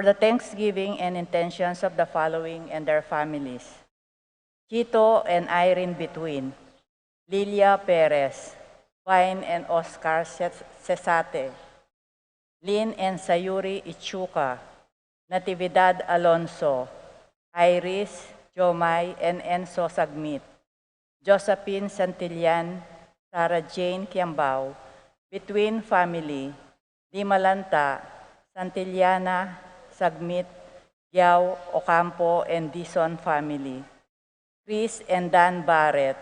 For the thanksgiving and intentions of the following and their families: Chito and Irene Between, Lilia Perez, Vine and Oscar Cesate, Lynn and Sayuri Ichuka, Natividad Alonso, Iris, Jomay and Enzo Sagmit, Josephine Santillan, Sarah Jane Kiambao, Between Family, Limalanta, Santillana, Sagmit, Yao, Ocampo, and Dison family. Chris and Dan Barrett,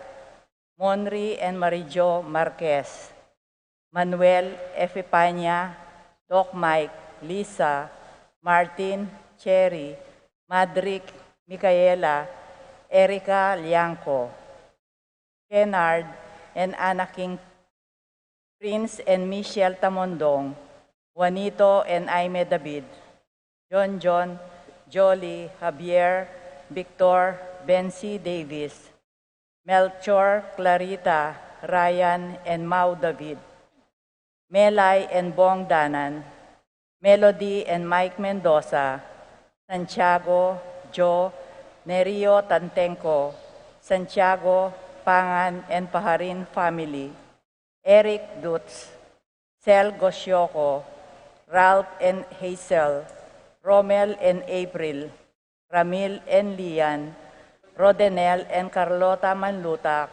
Monri and Marijo Marquez, Manuel Efipanya, Doc Mike, Lisa, Martin, Cherry, Madrick, Micaela, Erica Lianco, Kennard and Anna King, Prince and Michelle Tamondong, Juanito and Aime David, John, Jolie, Javier, Victor, Bency Davis, Melchor, Clarita, Ryan, and Mau David, Melay and Bong Danan, Melody and Mike Mendoza, Santiago, Joe, Nerio Tantenco, Santiago, Pangan and Paharin family, Eric Dutz, Sel Gosyoco, Ralph and Hazel, Romel and April, Ramil and Lian, Rodenel and Carlota Manlutak,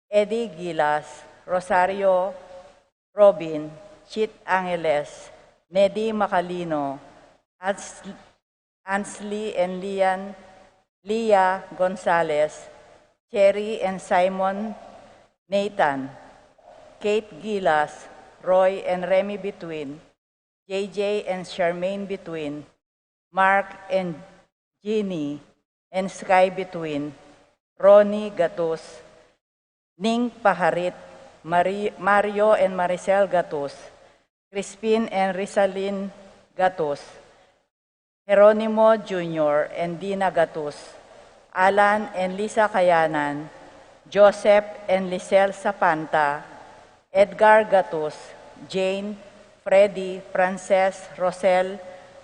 Eddie Gilas, Rosario, Robin, Chit Angeles, Nedy Macalino, Ansley and Leah Gonzalez, Cherry and Simon Nathan, Kate Gilas, Roy and Remy Between, JJ and Charmaine Between, Mark and Jeannie and Sky Between, Ronnie Gatus, Ning Paharit, Mario and Maricel Gatus, Crispin and Rizalyn Gatus, Jeronimo Jr. and Dina Gatus, Alan and Lisa Kayanan, Joseph and Lisel Sapanta, Edgar Gatus, Jane, Freddy, Frances, Rosel,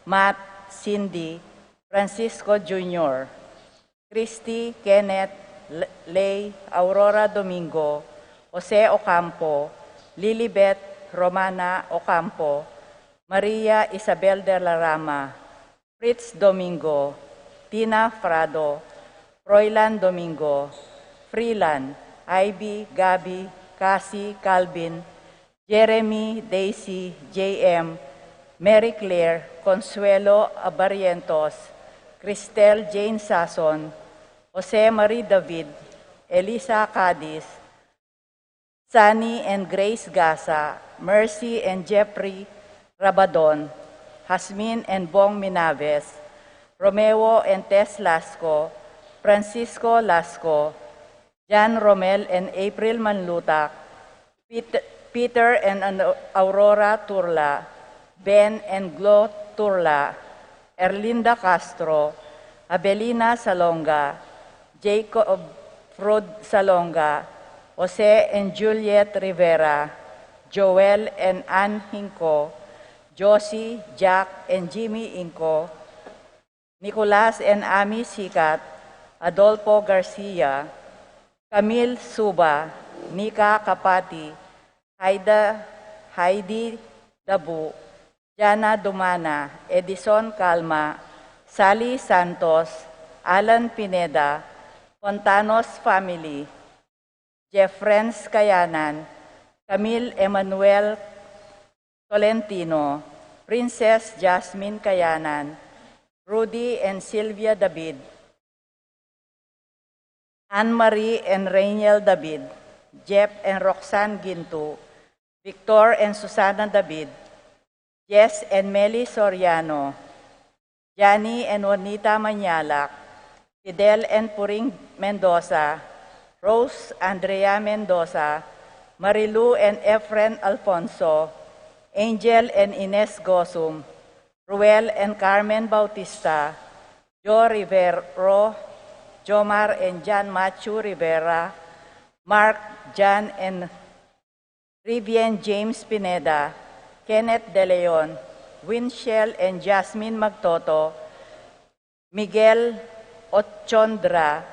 Matt, Cindy, Francisco Jr., Christy, Kenneth, Lay, Aurora Domingo, Jose Ocampo, Lilibet Romana Ocampo, Maria Isabel de la Rama, Fritz Domingo, Tina Frado, Froilan Domingo, Freelan, Ivy, Gabi, Cassie, Calvin, Jeremy, Daisy, J.M., Mary Claire, Consuelo Abarientos, Cristel Jane Sason, Jose Marie David, Elisa Cadiz, Sunny and Grace Gasa, Mercy and Jeffrey Rabadon, Hasmin and Bong Minaves, Romeo and Tess Lasco, Francisco Lasco, Jan Romel and April Manlutak, Peter and Aurora Turla, Ben and Glo Turla, Erlinda Castro, Abelina Salonga, Jacob Frod Salonga, Jose and Juliet Rivera, Joel and Ann Hinco, Josie, Jack and Jimmy Inco, Nicolas and Ami Sikat, Adolfo Garcia, Camille Suba, Nika Kapati, Heidi Dabu, Jana Dumana, Edison Calma, Sally Santos, Alan Pineda, Fontanos family, Jeffrens Kayanan, Camille Emmanuel Tolentino, Princess Jasmine Kayanan, Rudy and Sylvia David, Anne-Marie and Rainiel David, Jeff and Roxanne Ginto, Victor and Susana David, Jess and Meli Soriano, Johnny and Juanita Manyalak, Fidel and Puring Mendoza, Rose Andrea Mendoza, Marilu and Efren Alfonso, Angel and Ines Gosum, Ruel and Carmen Bautista, Joe Rivero, Jomar and John Machu Rivera, Mark, John and Rivian James Pineda, Kenneth De Leon, Winchell and Jasmine Magtoto, Miguel Ochondra,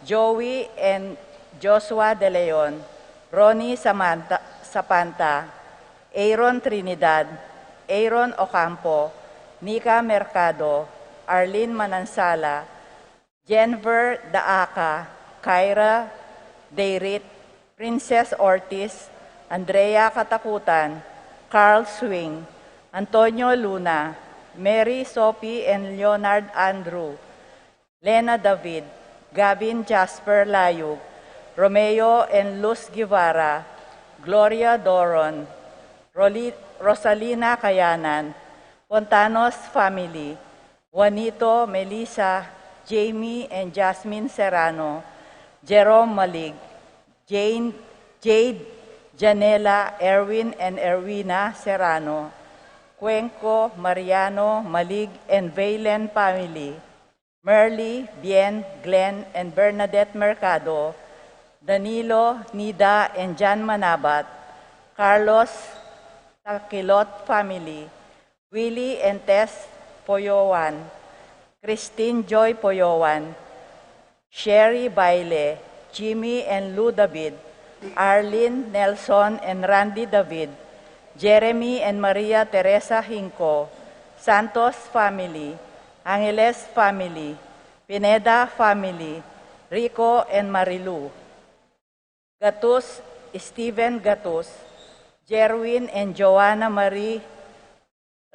Joey and Joshua De Leon, Ronnie Sapanta, Aaron Trinidad, Aaron Ocampo, Nika Mercado, Arlene Manansala, Jennifer Daaka, Kyra Deirit, Princess Ortiz, Andrea Katakutan, Carl Swing, Antonio Luna, Mary Sophie and Leonard Andrew, Lena David, Gavin Jasper Layug, Romeo and Luz Guevara, Gloria Doron, Rosalina Kayanan, Fontanos family, Juanito, Melissa, Jamie and Jasmine Serrano, Jerome Malig, Jade, Janela, Erwin and Erwina Serrano, Cuenco, Mariano, Malig and Valen family, Merly, Bien, Glenn and Bernadette Mercado, Danilo, Nida and Jan Manabat, Carlos Taquilot family, Willie and Tess Poyowan, Christine Joy Poyowan, Sherry Baile, Jimmy and Lou David, Arlene Nelson and Randy David, Jeremy and Maria Teresa Hinco, Santos family, Angeles family, Pineda family, Rico and Marilu, Gatus, Stephen Gatus, Jerwin and Joanna Marie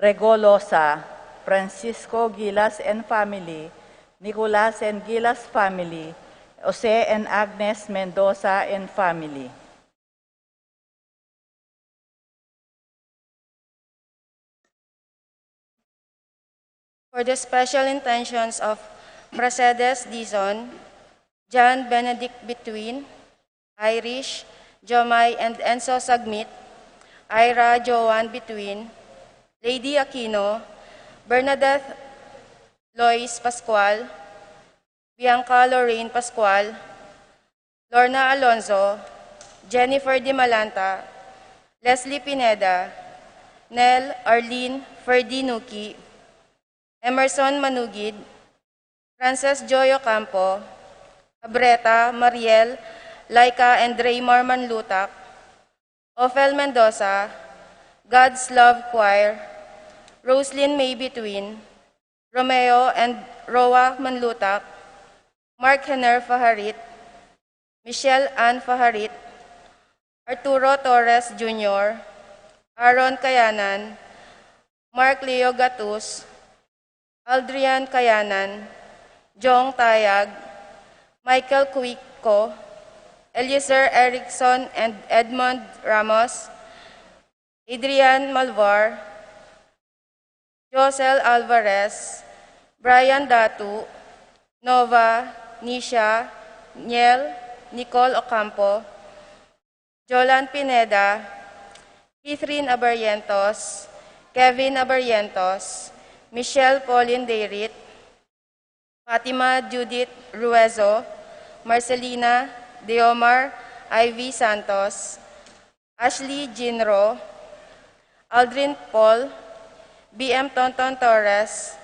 Regolosa, Francisco Gilas and family, Nicolas and Gilas family, Jose and Agnes Mendoza and family. For the special intentions of Mercedes Dizon, John Benedict Between, Irish, Jomai and Enzo Sagmit, Ira Joan Between, Lady Aquino, Bernadette Lois Pascual, Bianca Lorraine Pascual, Lorna Alonzo, Jennifer Di Malanta, Leslie Pineda, Nel Arlene Ferdinuki, Emerson Manugid, Frances Joyo Campo, Abreta, Mariel, Laika and Raymar Manlutak, Ophel Mendoza, God's Love Choir, Roslyn May Between, Romeo and Roa Manlutak, Mark Henner Faharit, Michelle Ann Faharit, Arturo Torres Jr., Aaron Kayanan, Mark Leo Gatus, Aldrian Kayanan, Jong Tayag, Michael Cuico, Eliezer Erickson and Edmond Ramos, Adrian Malvar, Josel Alvarez, Brian Datu, Nova, Nisha, Niel, Nicole Ocampo, Jolan Pineda, Catherine Abarrientos, Kevin Abarrientos, Michelle Pauline Deirit, Fatima Judith Ruezo, Marcelina Deomar Ivy Santos, Ashley Jinro, Aldrin Paul, BM Tonton Torres,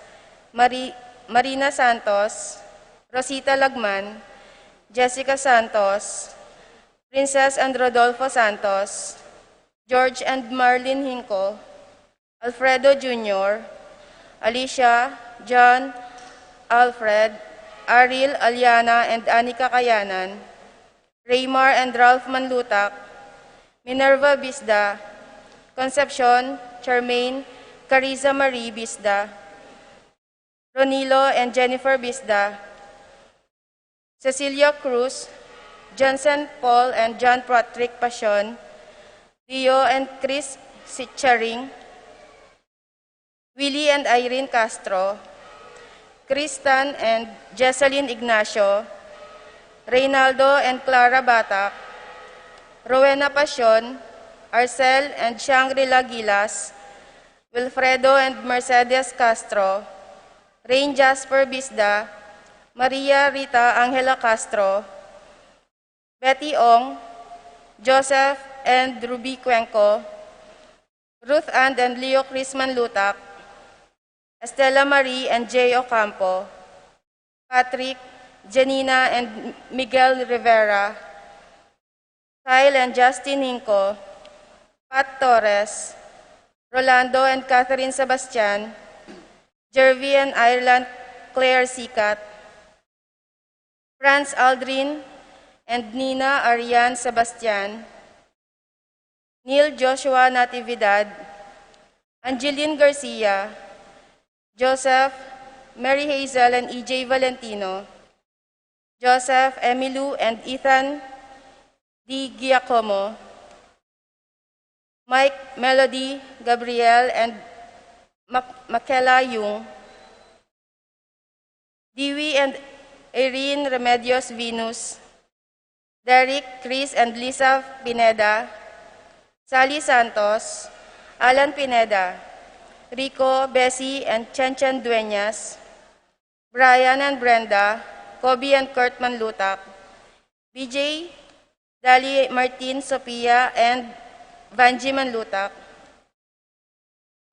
Marina Santos, Rosita Lagman, Jessica Santos, Princess and Rodolfo Santos, George and Marlene Hinco, Alfredo Jr., Alicia, John, Alfred, Ariel, Aliana, and Anika Kayanan, Raymar and Ralph Manlutak, Minerva Bisda, Concepcion, Charmaine Carissa Marie Bisda, Ronilo and Jennifer Bisda, Cecilia Cruz, Johnson Paul and John Patrick Pasion, Leo and Chris Sitcharing, Willie and Irene Castro, Kristan and Jesseline Ignacio, Reynaldo and Clara Batak, Rowena Pasion, Arcel and Shangri-La Gilas, Wilfredo and Mercedes Castro, Rain Jasper Bisda, Maria Rita Angela Castro, Betty Ong, Joseph and Ruby Cuenco, Ruth Ann and Leo Crisman Lutak, Estela Marie and Jay Ocampo, Patrick, Janina and Miguel Rivera, Kyle and Justin Hinco, Pat Torres, Rolando and Catherine Sebastian, Jervy and Ireland Claire Sikat, Franz Aldrin and Nina Ariane Sebastian, Neil Joshua Natividad, Angeline Garcia, Joseph, Mary Hazel and EJ Valentino, Joseph, Emilu and Ethan D. Giacomo, Mike, Melody, Gabriel and Makela Yung, Dewey and Irene Remedios Venus, Derek, Chris and Lisa Pineda, Sally Santos, Alan Pineda, Rico, Bessie and Chen Dueñas, Brian and Brenda, Kobe and Kurt Manlutak, BJ, Dali Martin, Sophia and Vanji Manlutak,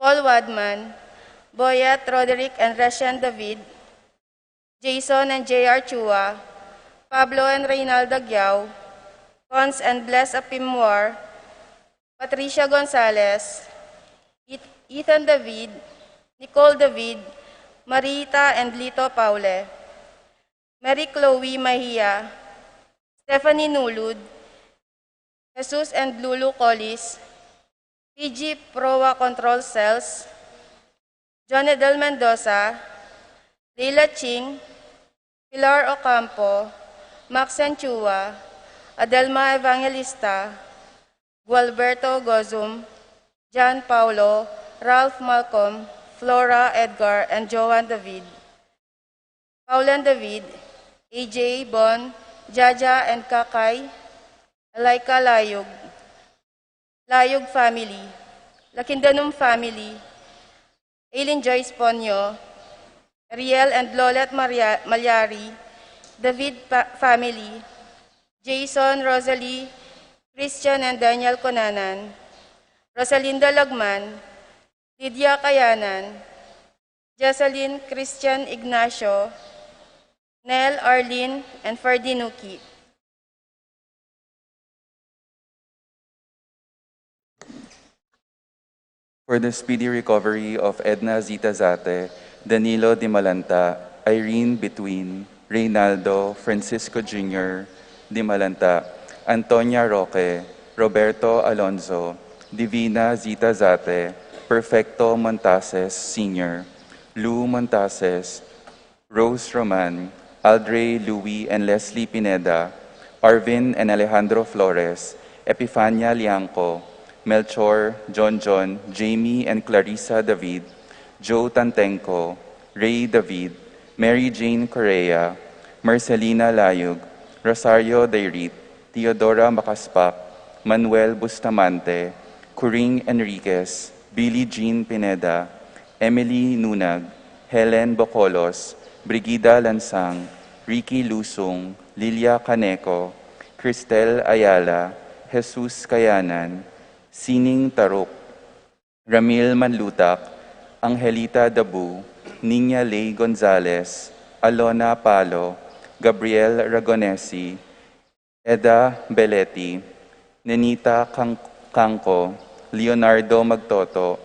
Paul Wadman, Boyat, Roderick and Rashan David, Jason and J.R. Chua, Pablo and Reynaldo Gyao, Cons and Bless Apimwar, Patricia Gonzalez, Ethan David, Nicole David, Marita and Lito Paule, Mary Chloe Mahia, Stephanie Nulud, Jesus and Lulu Collis, PG Proa Control Cells, John Edel Mendoza, Leila Ching, Pilar Ocampo, Maxen Chua, Adelma Evangelista, Gualberto Gozum, John Paulo, Ralph Malcolm, Flora Edgar, and Joan David, Paulan David, AJ Bon, Jaja and Kakay, Alaika Layog, Layog family, Lakindanum family, Aileen Joyce Ponyo, Riel and Lolet Malyari, David family, Jason, Rosalie, Christian and Daniel Conanan, Rosalinda Lagman, Lydia Kayanan, Jocelyn Christian Ignacio, Nel Arlene, and Fardinuki. For the speedy recovery of Edna Zita Zate, Danilo Di Malanta, Irene Between, Reynaldo Francisco Jr. Di Malanta, Antonia Roque, Roberto Alonzo, Divina Zita Zate, Perfecto Montases Sr., Lou Montases, Rose Roman, Aldre Louis and Leslie Pineda, Arvin and Alejandro Flores, Epifania Lianco, Melchor, John, Jamie and Clarissa David, Joe Tantenco, Ray David, Mary Jane Correa, Marcelina Layug, Rosario Dairit, Teodora Macaspak, Manuel Bustamante, Coring Enriquez, Billie Jean Pineda, Emily Nunag, Helen Bocolos, Brigida Lansang, Ricky Lusung, Lilia Caneco, Cristel Ayala, Jesus Kayanan, Sining Taruk, Ramil Manlutak, Angelita Dabu, Niña Ley Gonzalez, Alona Palo, Gabriel Ragonesi, Eda Belletti, Nenita Kangko, Leonardo Magtoto,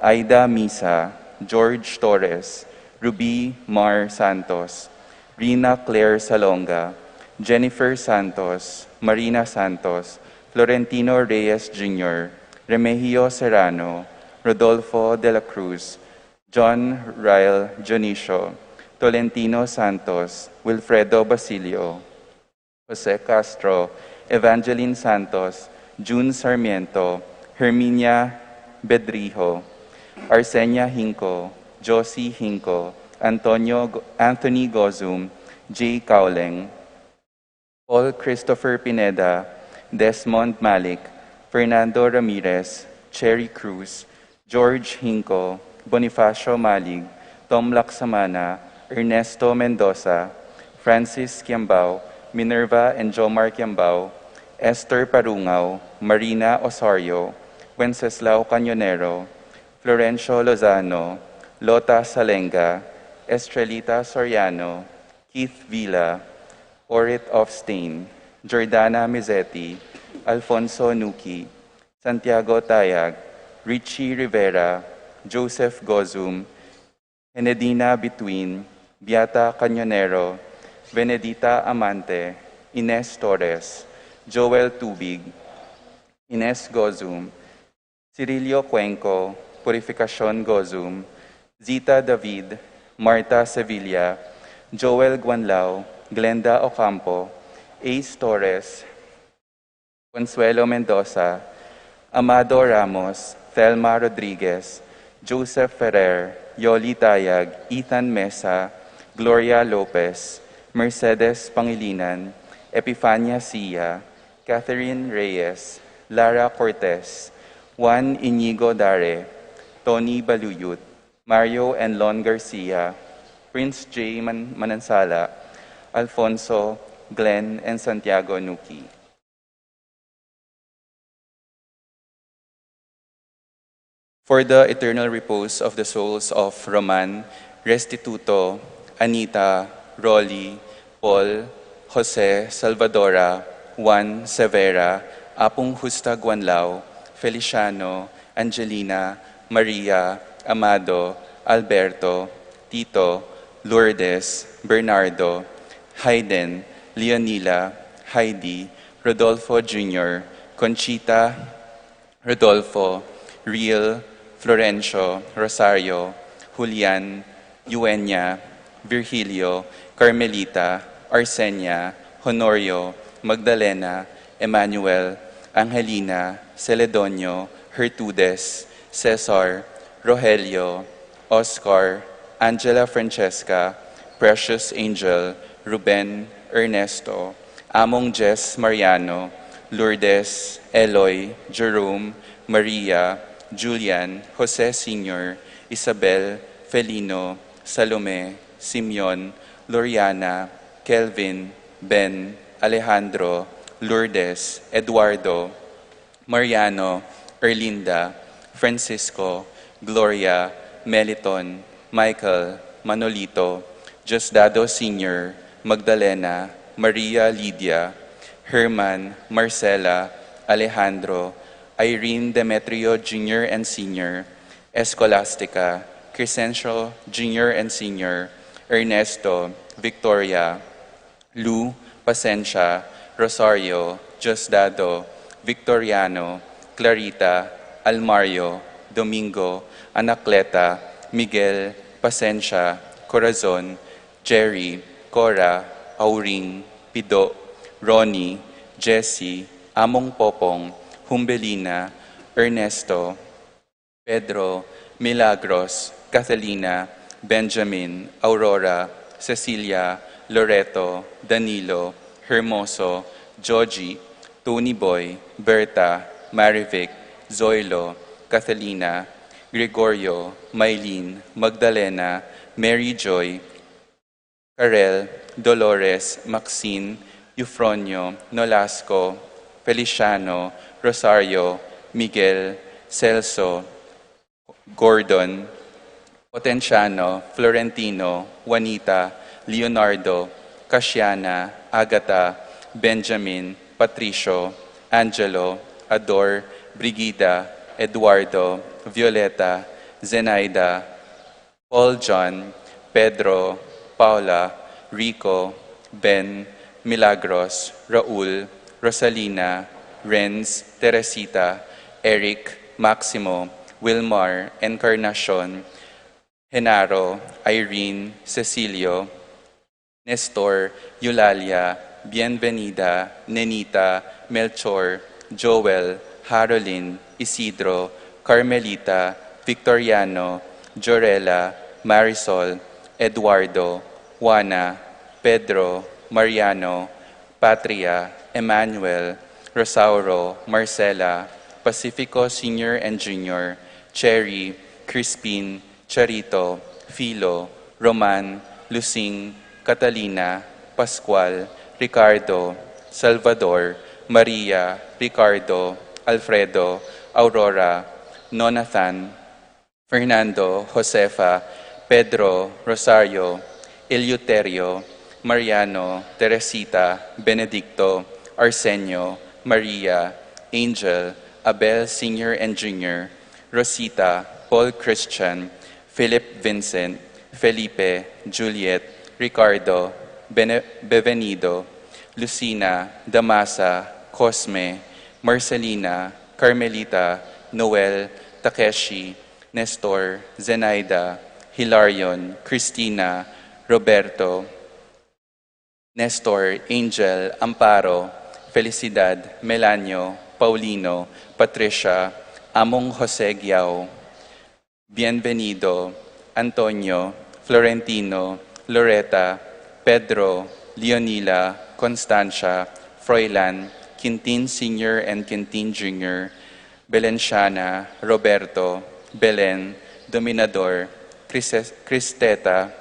Aida Misa, George Torres, Ruby Mar Santos, Rina Claire Salonga, Jennifer Santos, Marina Santos, Florentino Reyes Jr., Remigio Serrano, Rodolfo de la Cruz, John Raul Dionisio, Tolentino Santos, Wilfredo Basilio, Jose Castro, Evangeline Santos, June Sarmiento, Herminia Bedrijo, Arsenia Hinco, Josie Hinco, Anthony Gozum, J. Cowling, Paul Christopher Pineda, Desmond Malik, Fernando Ramirez, Cherry Cruz, George Hinco, Bonifacio Malig, Tom Laksamana, Ernesto Mendoza, Francis Kiambao, Minerva and Jomar Kiambao, Esther Parungaw, Marina Osorio, Wenceslao Cañonero, Florencio Lozano, Lota Salenga, Estrelita Soriano, Keith Villa, Orit of Stain, Jordana Mizetti, Alfonso Nuki, Santiago Tayag, Richie Rivera, Joseph Gozum, Enedina Between, Beata Cañonero, Benedita Amante, Ines Torres, Joel Tubig, Ines Gozum, Cirilio Cuenco, Purificacion Gozum, Zita David, Marta Sevilla, Joel Guanlao, Glenda Ocampo, Ace Torres, Consuelo Mendoza, Amado Ramos, Thelma Rodriguez, Joseph Ferrer, Yoli Tayag, Ethan Mesa, Gloria Lopez, Mercedes Pangilinan, Epifania Sia, Catherine Reyes, Lara Cortez, Juan Inigo Dare, Tony Baluyut, Mario Enlon Garcia, Prince J. Manansala, Alfonso, Glenn, and Santiago Nuki. For the eternal repose of the souls of Roman, Restituto, Anita, Rolly, Paul, Jose, Salvadora, Juan, Severa, Apong Justa Guanlao, Feliciano, Angelina, Maria, Amado, Alberto, Tito, Lourdes, Bernardo, Hayden, Leonila, Heidi, Rodolfo Jr., Conchita, Rodolfo, Real, Florencio, Rosario, Julian, Eugenia, Virgilio, Carmelita, Arsenia, Honorio, Magdalena, Emmanuel, Angelina, Celedonio, Hertudes, Cesar, Rogelio, Oscar, Angela Francesca, Precious Angel, Ruben, Ernesto, Among Jess Mariano, Lourdes, Eloy, Jerome, Maria, Julian, Jose Sr., Isabel, Felino, Salome, Simeon, Loriana, Kelvin, Ben, Alejandro, Lourdes, Eduardo, Mariano, Erlinda, Francisco, Gloria, Meliton, Michael, Manolito, Diosdado Sr., Magdalena, Maria Lydia, Herman, Marcela, Alejandro, Irene Demetrio Jr. and Sr., Escolastica, Crescencio Jr. and Sr., Ernesto, Victoria, Lou, Pasencia, Rosario, Diosdado, Victoriano, Clarita, Almario, Domingo, Anacleta, Miguel, Pasencia, Corazon, Jerry, Cora, Auring, Pido, Ronnie, Jessie, Among Popong, Humbelina, Ernesto, Pedro, Milagros, Catalina, Benjamin, Aurora, Cecilia, Loreto, Danilo, Hermoso, Joji, Tony Boy, Berta, Marivic, Zoilo, Catalina, Gregorio, Maylene, Magdalena, Mary Joy, Karel, Dolores, Maxine, Eufronio, Nolasco, Feliciano, Rosario, Miguel, Celso, Gordon, Potenciano, Florentino, Juanita, Leonardo, Casiana, Agata, Benjamin, Patricio, Angelo, Ador, Brigida, Eduardo, Violeta, Zenaida, Paul John, Pedro, Paula, Rico, Ben, Milagros, Raul, Rosalina, Renz, Teresita, Eric, Maximo, Wilmar, Encarnacion, Genaro, Irene, Cecilio, Nestor, Eulalia, Bienvenida, Nenita, Melchor, Joel, Harolyn, Isidro, Carmelita, Victoriano, Jorela, Marisol, Eduardo, Juana, Pedro, Mariano, Patria, Emmanuel, Rosauro, Marcela, Pacifico Senior and Junior, Cherry, Crispin, Charito, Philo, Roman, Lucing, Catalina, Pascual, Ricardo, Salvador, Maria, Ricardo, Alfredo, Aurora, Nonathan, Fernando, Josefa, Pedro, Rosario, Eleuterio, Mariano, Teresita, Benedicto, Arsenio, Maria, Angel, Abel Senior and Junior, Rosita, Paul Christian, Philip Vincent, Felipe, Juliet, Ricardo, Bevenido, Lucina, Damasa, Cosme, Marcelina, Carmelita, Noel, Takeshi, Nestor, Zenaida, Hilarion, Cristina, Roberto, Nestor, Angel, Amparo, Felicidad, Melanio, Paulino, Patricia, Among Jose Giao, Bienvenido, Antonio, Florentino, Loretta, Pedro, Leonila, Constancia, Froilan, Quintin Senior and Quintin Junior, Belenciana, Roberto, Belen, Dominador, Cristeta,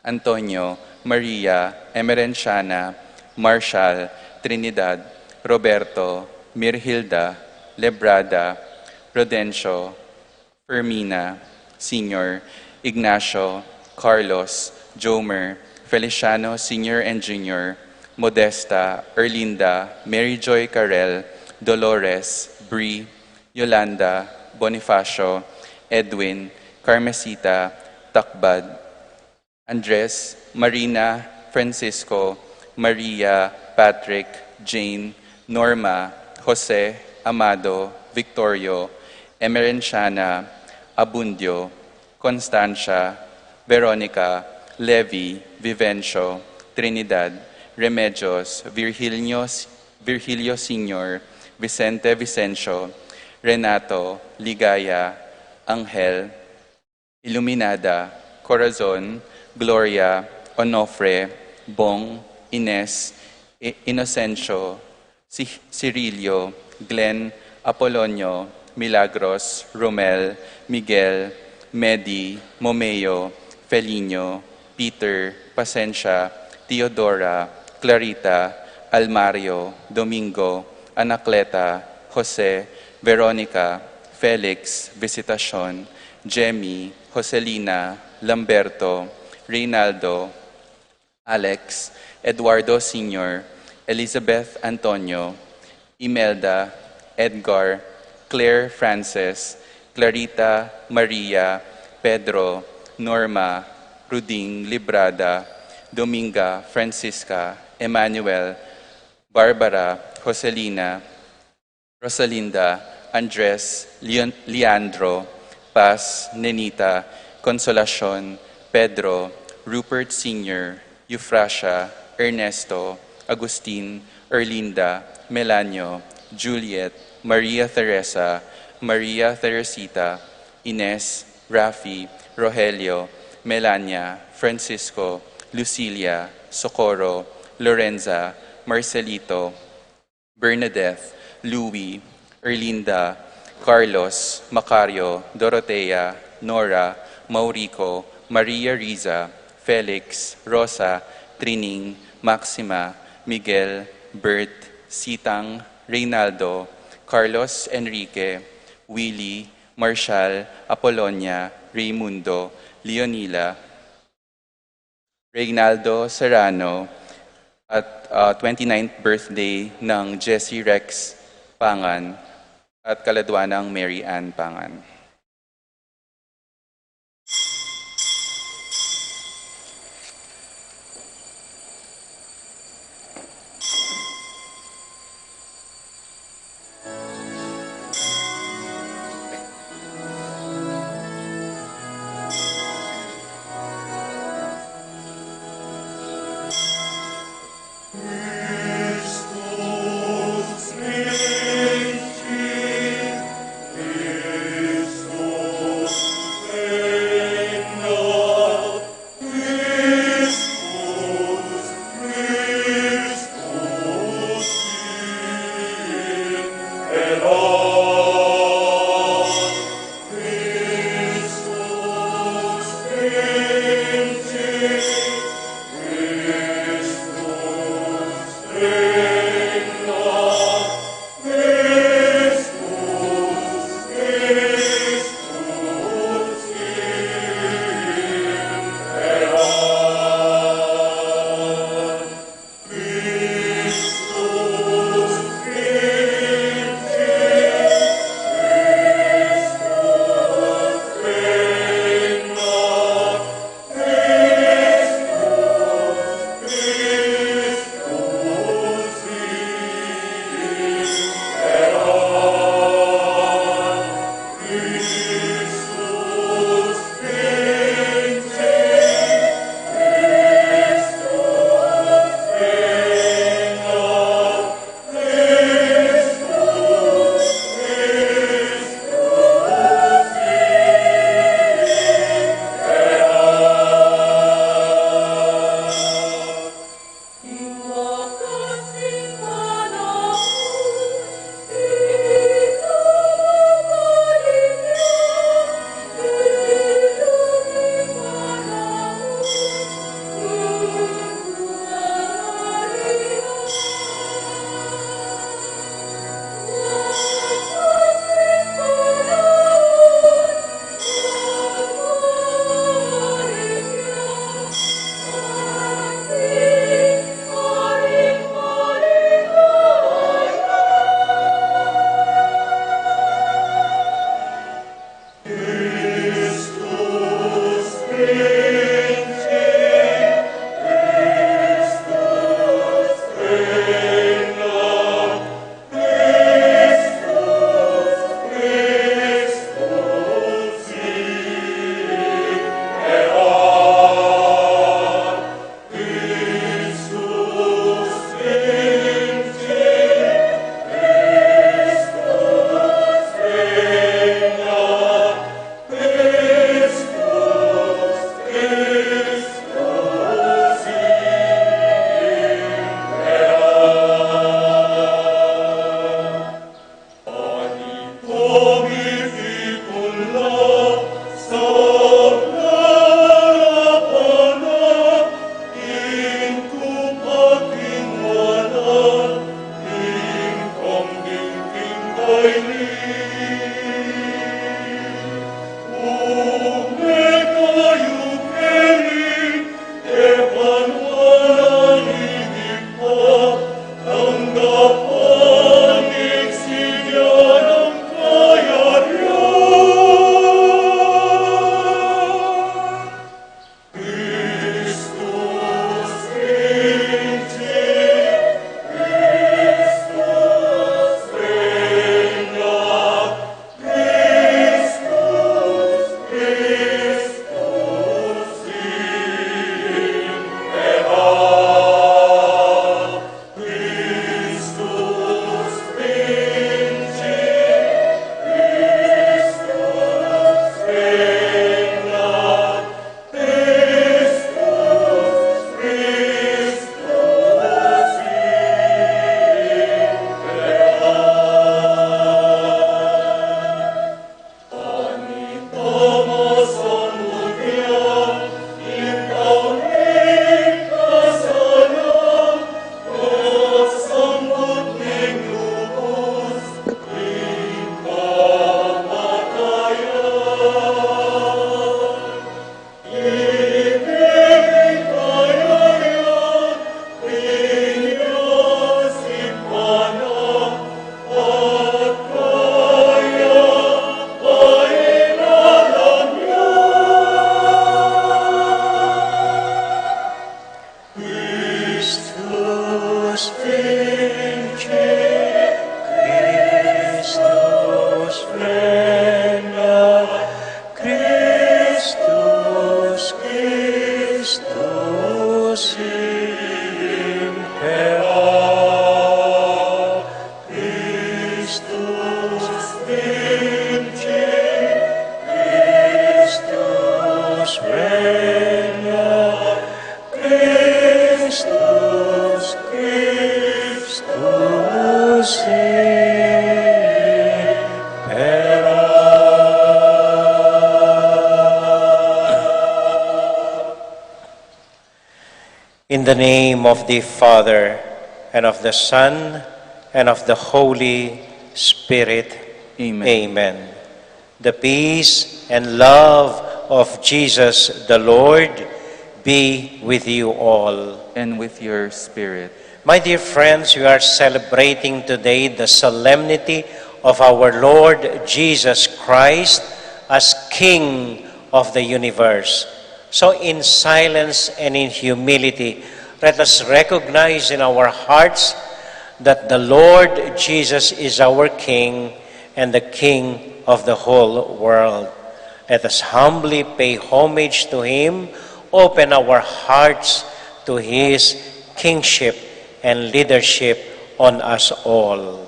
Antonio, Maria, Emerenciana, Marshall, Trinidad, Roberto, Mirhilda, Lebrada, Rodencio, Fermina, Senior, Ignacio, Carlos, Jomer, Feliciano Senior and Junior, Modesta, Erlinda, Mary Joy Carel, Dolores, Bree, Yolanda, Bonifacio, Edwin, Carmesita, Takbad, Andres, Marina, Francisco, Maria, Patrick, Jane, Norma, Jose, Amado, Victorio, Emerenciana, Abundio, Constancia, Veronica, Levi, Vivencio, Trinidad, Remedios, Virgilio Senior, Vicente Vicencio, Renato, Ligaya, Angel, Iluminada, Corazon, Gloria, Onofre, Bong, Ines, Inocencio, Cirilio, Glenn, Apolonio, Milagros, Romel, Miguel, Medi, Momeo, Felino, Peter, Pasencia, Teodora, Clarita, Almario, Domingo, Anacleta, Jose, Veronica, Felix, Visitacion, Jemmy, Joselina, Lamberto, Reynaldo, Alex, Eduardo Sr., Elizabeth Antonio, Imelda, Edgar, Claire Frances, Clarita Maria, Pedro, Norma, Ruding Librada, Dominga Francisca, Emmanuel, Barbara, Joselina, Rosalinda, Andres, Leandro, Paz, Nenita, Consolacion, Pedro, Rupert Sr., Euphrasia, Ernesto, Agustin, Erlinda, Melanio, Juliet, Maria Teresa, Maria Teresita, Ines, Rafi, Rogelio, Melania, Francisco, Lucilia, Socorro, Lorenza, Marcelito, Bernadette, Louie, Erlinda, Carlos, Macario, Dorotea, Nora, Maurico, Maria Riza, Felix, Rosa, Trining, Maxima, Miguel, Bert, Sitang, Reynaldo, Carlos Enrique, Willie, Marshall, Apolonia, Raimundo, Leonila, Reynaldo Serrano, at 29th birthday ng Jessie Rex Pangan at kaladwanang Mary Ann Pangan. Christus, Christus, In the name of the Father, and of the Son, and of the Holy Spirit. Amen. Amen. The peace and love of Jesus the Lord be with you all. And with your spirit. My dear friends, we are celebrating today the solemnity of our Lord Jesus Christ as King of the universe. So in silence and in humility, let us recognize in our hearts that the Lord Jesus is our King and the King of the whole world. Let us humbly pay homage to Him, open our hearts to His kingship and leadership on us all.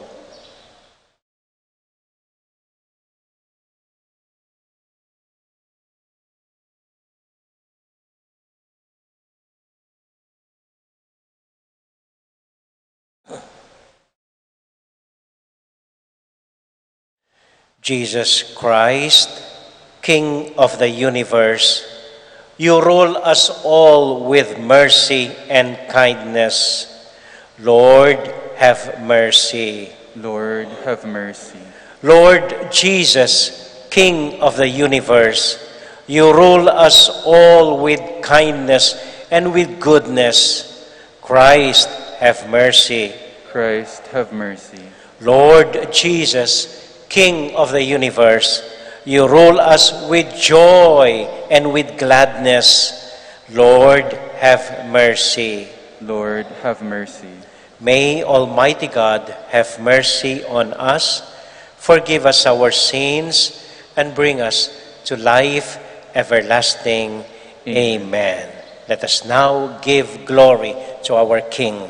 Jesus Christ, King of the universe, you rule us all with mercy and kindness. Lord, have mercy. Lord, have mercy. Lord Jesus, King of the universe, you rule us all with kindness and with goodness. Christ, have mercy. Christ, have mercy. Lord Jesus, King of the universe, you rule us with joy and with gladness. Lord, have mercy. Lord, have mercy. May Almighty God have mercy on us, forgive us our sins, and bring us to life everlasting. Amen. Let us now give glory to our King.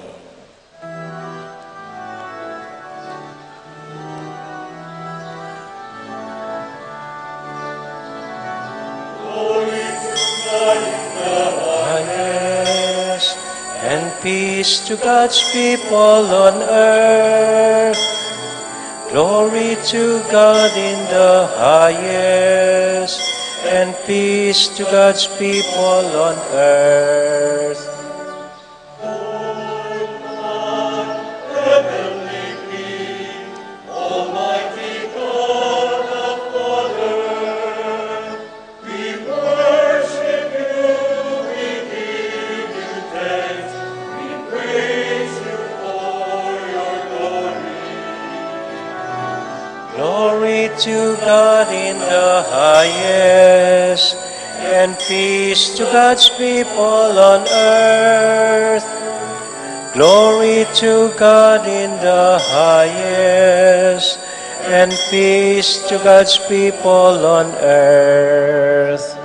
And peace to God's people on earth. Glory to God in the highest, and peace to God's people on earth. Glory to God in the highest, and peace to God's people on earth. Glory to God in the highest, and peace to God's people on earth.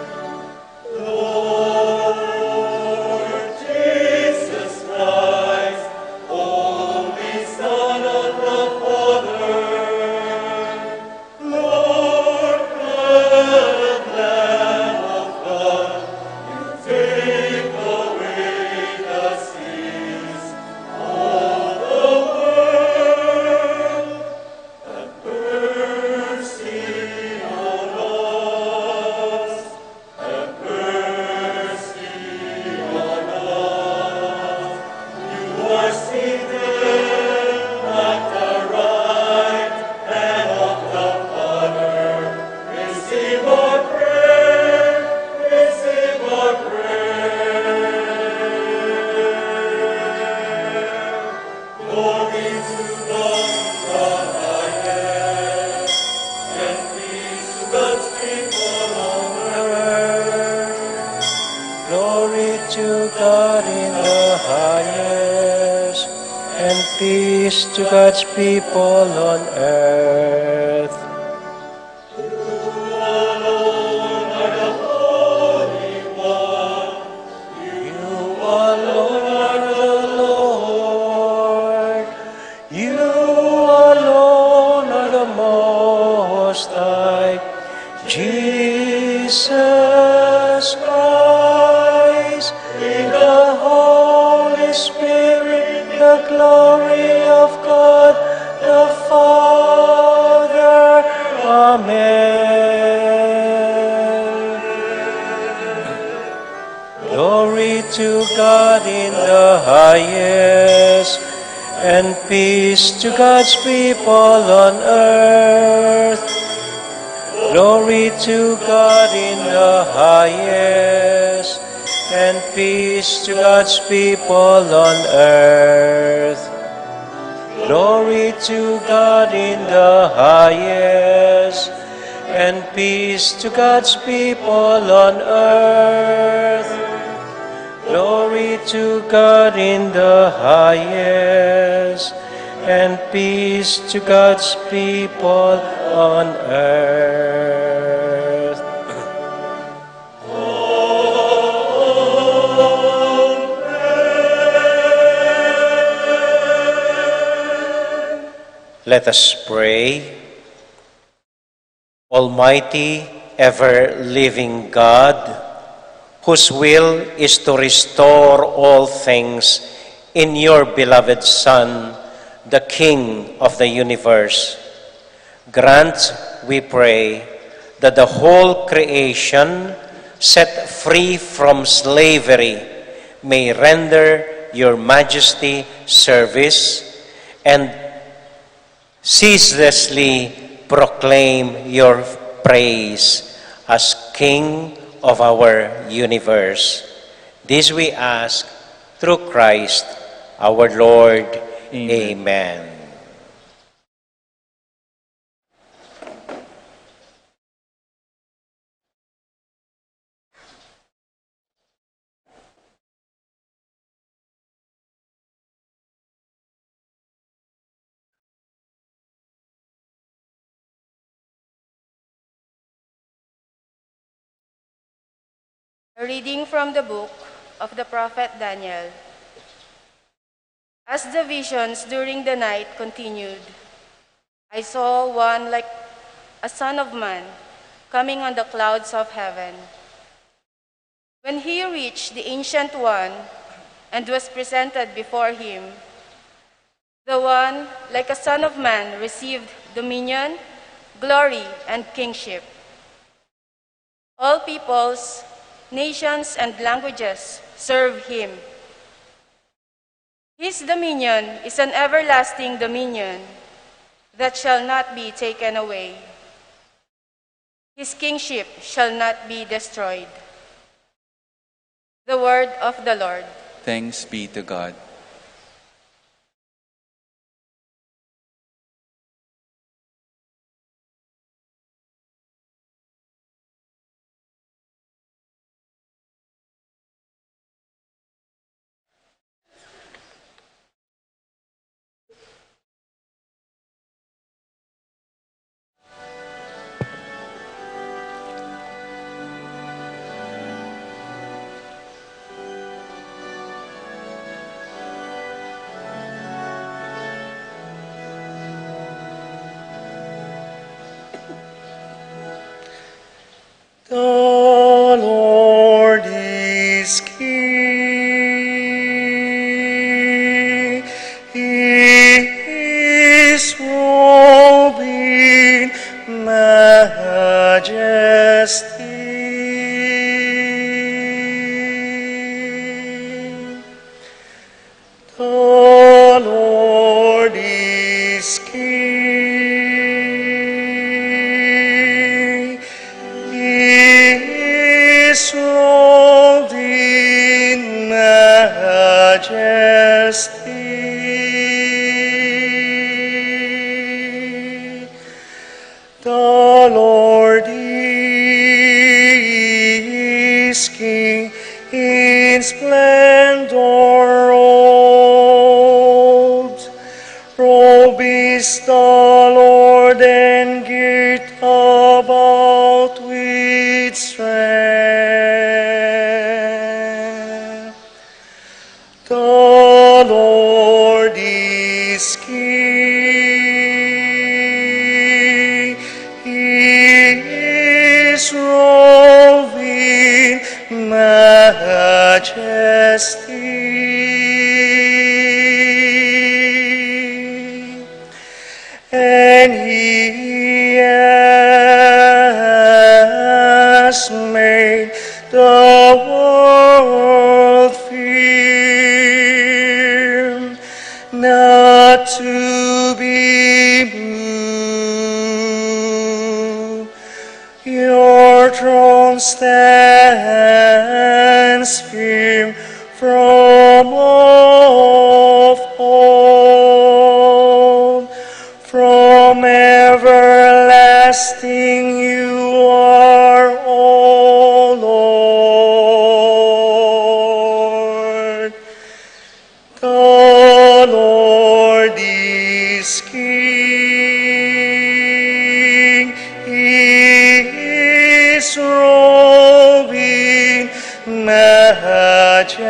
Peace to God's people on earth. You alone are the Holy One. You alone are the Lord. You alone are the Most High. Jesus Christ, in the Holy Spirit, the glory of God the Father. highest, and peace to God's people on earth. Glory to God in the highest, and peace to God's people on earth. Glory to God in the highest, and peace to God's people on earth. Glory to God in the highest, and peace to God's people on earth. Let us pray. Almighty, ever-living God, whose will is to restore all things in your beloved Son, the King of the universe, grant, we pray, that the whole creation, set free from slavery, may render your majesty service and ceaselessly proclaim your praise as King of our universe. This we ask through Christ our Lord. Amen. A reading from the book of the prophet Daniel. As the visions during the night continued, I saw one like a son of man coming on the clouds of heaven. When he reached the Ancient One and was presented before him, the one like a son of man received dominion, glory, and kingship. All peoples, nations, and languages serve him. His dominion is an everlasting dominion that shall not be taken away. His kingship shall not be destroyed. The word of the Lord. Thanks be to God. The Lord is King. He is robed in majesty. The Lord is King. He is robed in majesty. The Lord is King. In splendor robed is the Lord, and girt about with strength. The Lord is King. He is robed in majesty, and he has made the world filled not to be moved. Your throne stands firm from of old. From everlasting you are, O Lord. The Lord is King. He is robed in majesty.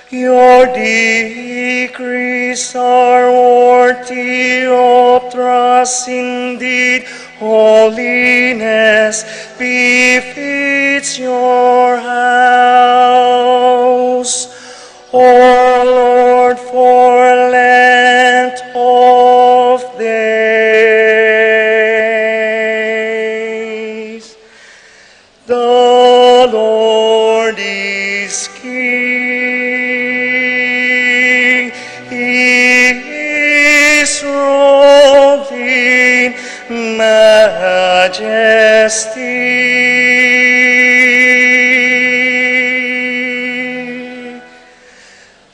Your decrees are worthy of trust indeed. Holiness befits your house. O Lord, for length of days. The Lord is King. He is robed in majesty.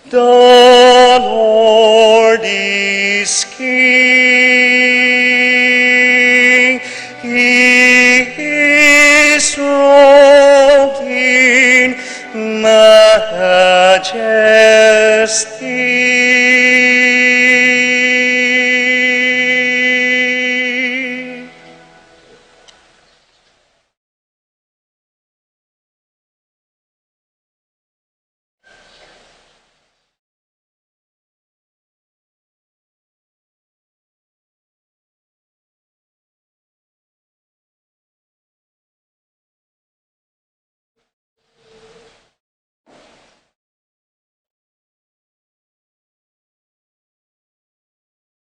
The Lord is King. He is robed in majesty.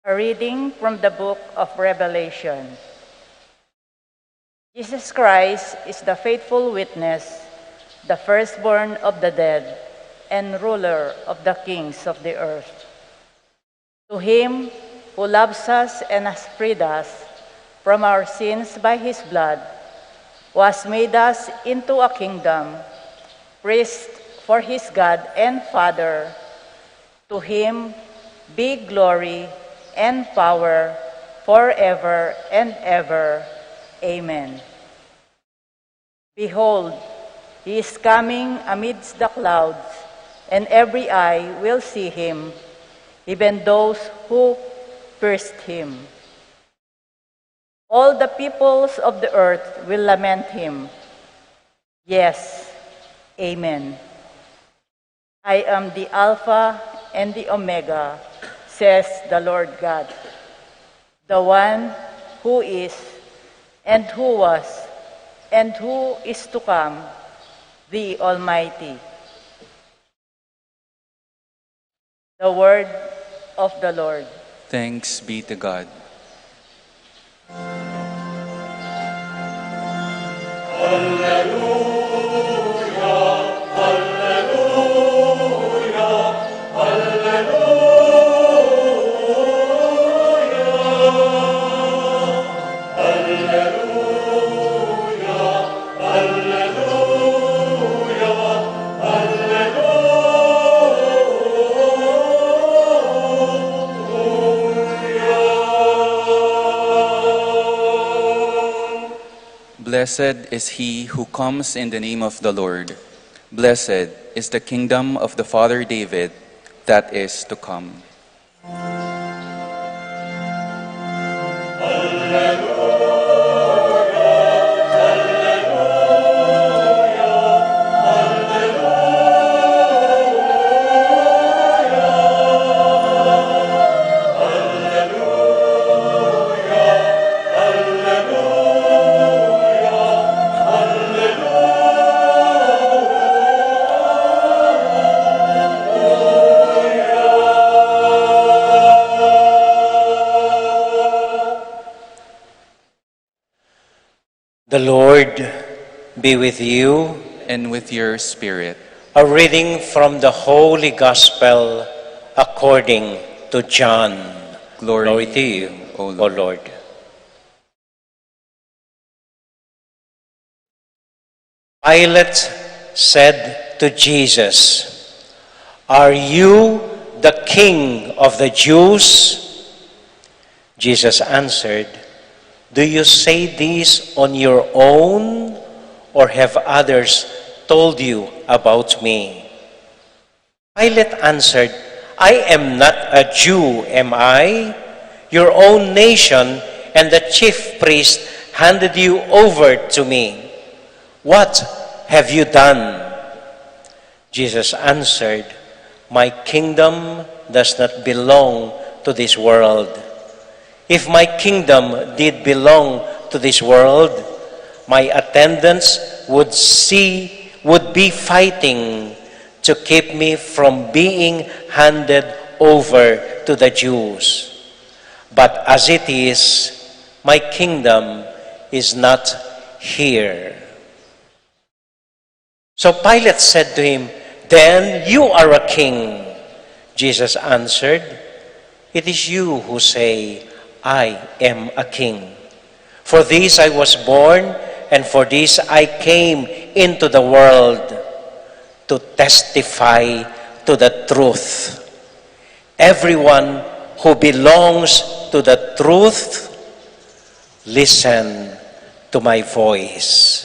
A reading from the book of Revelation. Jesus Christ is the faithful witness, the firstborn of the dead, and ruler of the kings of the earth. To him who loves us and has freed us from our sins by his blood, who has made us into a kingdom, priest for his God and Father, to him be glory and power forever and ever. Amen. Behold, he is coming amidst the clouds, and every eye will see him, even those who pierced him. All the peoples of the earth will lament him. Yes, amen. I am the Alpha and the Omega, says the Lord God, the one who is, and who was, and who is to come, the Almighty. The word of the Lord. Thanks be to God. Blessed is he who comes in the name of the Lord. Blessed is the kingdom of the Father David that is to come. The Lord be with you. And with your spirit. A reading from the Holy Gospel according to John. Glory to you, O Lord. Pilate said to Jesus, "Are you the king of the Jews?" Jesus answered, "Do you say this on your own, or have others told you about me?" Pilate answered, "I am not a Jew, am I? Your own nation and the chief priest handed you over to me. What have you done?" Jesus answered, "My kingdom does not belong to this world. If my kingdom did belong to this world, my attendants would be fighting to keep me from being handed over to the Jews. But as it is, my kingdom is not here." So Pilate said to him, "Then you are a king." Jesus answered, "It is you who say, I am a king. For this I was born, and for this I came into the world, to testify to the truth. Everyone who belongs to the truth, listen to my voice."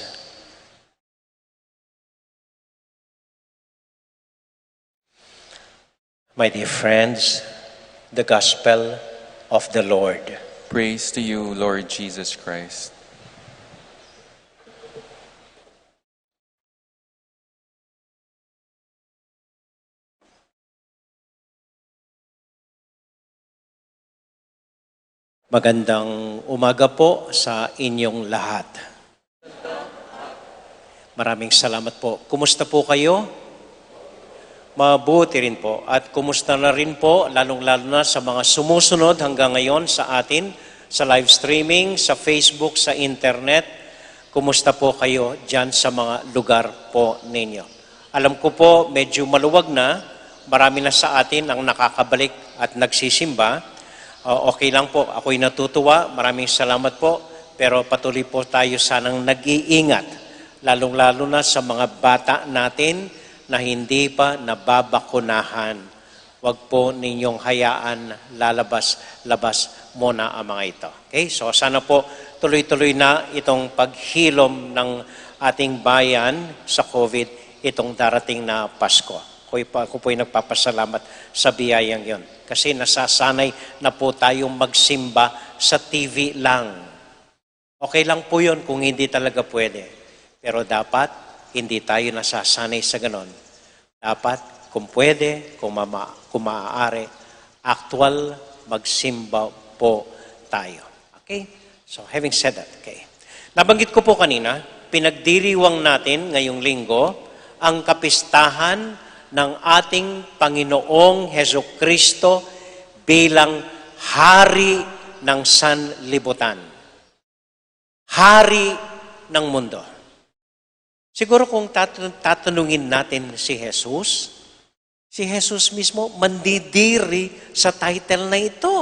My dear friends, the Gospel of the Lord. Praise to you, Lord Jesus Christ. Magandang umaga po sa inyong lahat. Maraming salamat po. Kumusta po kayo? Mabuti rin po. At kumusta na rin po, lalong-lalo na sa mga sumusunod hanggang ngayon sa atin, sa live streaming, sa Facebook, sa internet. Kumusta po kayo dyan sa mga lugar po ninyo? Alam ko po, medyo maluwag na. Marami na sa atin ang nakakabalik at nagsisimba. Okay lang po, ako'y natutuwa. Maraming salamat po. Pero patuloy po tayo sanang nag-iingat. Lalong-lalo na sa mga bata natin na hindi pa nababakunahan. Huwag po ninyong hayaan lalabas-labas muna ang mga ito. Okay? So sana po tuloy-tuloy na itong paghilom ng ating bayan sa COVID itong darating na Pasko. Ako po'y nagpapasalamat sa biyayang yon. Kasi nasasanay na po tayong magsimba sa TV lang. Okay lang po yun kung hindi talaga pwede. Pero dapat hindi tayo nasasanay sa ganon. Dapat, kung pwede, kung maaari, actual magsimba po tayo. Okay? So, having said that, okay. Nabanggit ko po kanina, pinagdiriwang natin ngayong linggo ang kapistahan ng ating Panginoong Hesukristo bilang Hari ng Sanlibutan. Hari ng mundo. Siguro kung tatanungin natin si Jesus mismo mandidiri sa title na ito.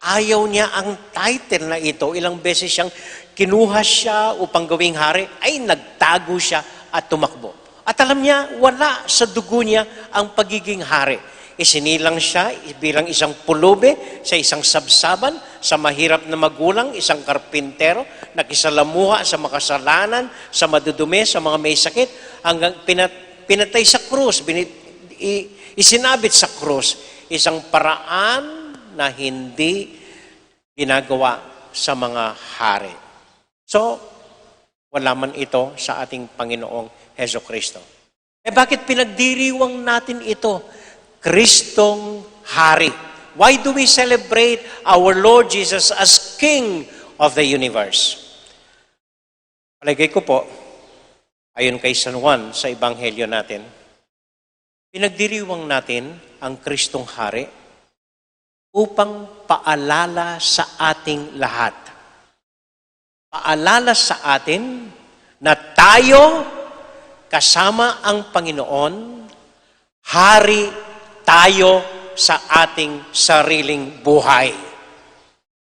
Ayaw niya ang title na ito. Ilang beses siyang kinuha siya upang gawing hari, ay nagtago siya at tumakbo. At alam niya, wala sa dugo niya ang pagiging hari. Isinilang siya bilang isang pulube sa isang sabsaban, sa mahirap na magulang, isang karpintero, nakisalamuha sa makasalanan, sa madudumi, sa mga may sakit, hanggang pinatay sa krus, isinabit sa krus, isang paraan na hindi ginagawa sa mga hari. So, wala man ito sa ating Panginoong Hesukristo. Bakit pinagdiriwang natin ito? Kristong Hari. Why do we celebrate our Lord Jesus as King of the universe? Palagay ko po, ayon kay San Juan sa Ebanghelyo natin, pinagdiriwang natin ang Kristong Hari upang paalala sa ating lahat. Paalala sa atin na tayo kasama ang Panginoon, hari tayo sa ating sariling buhay.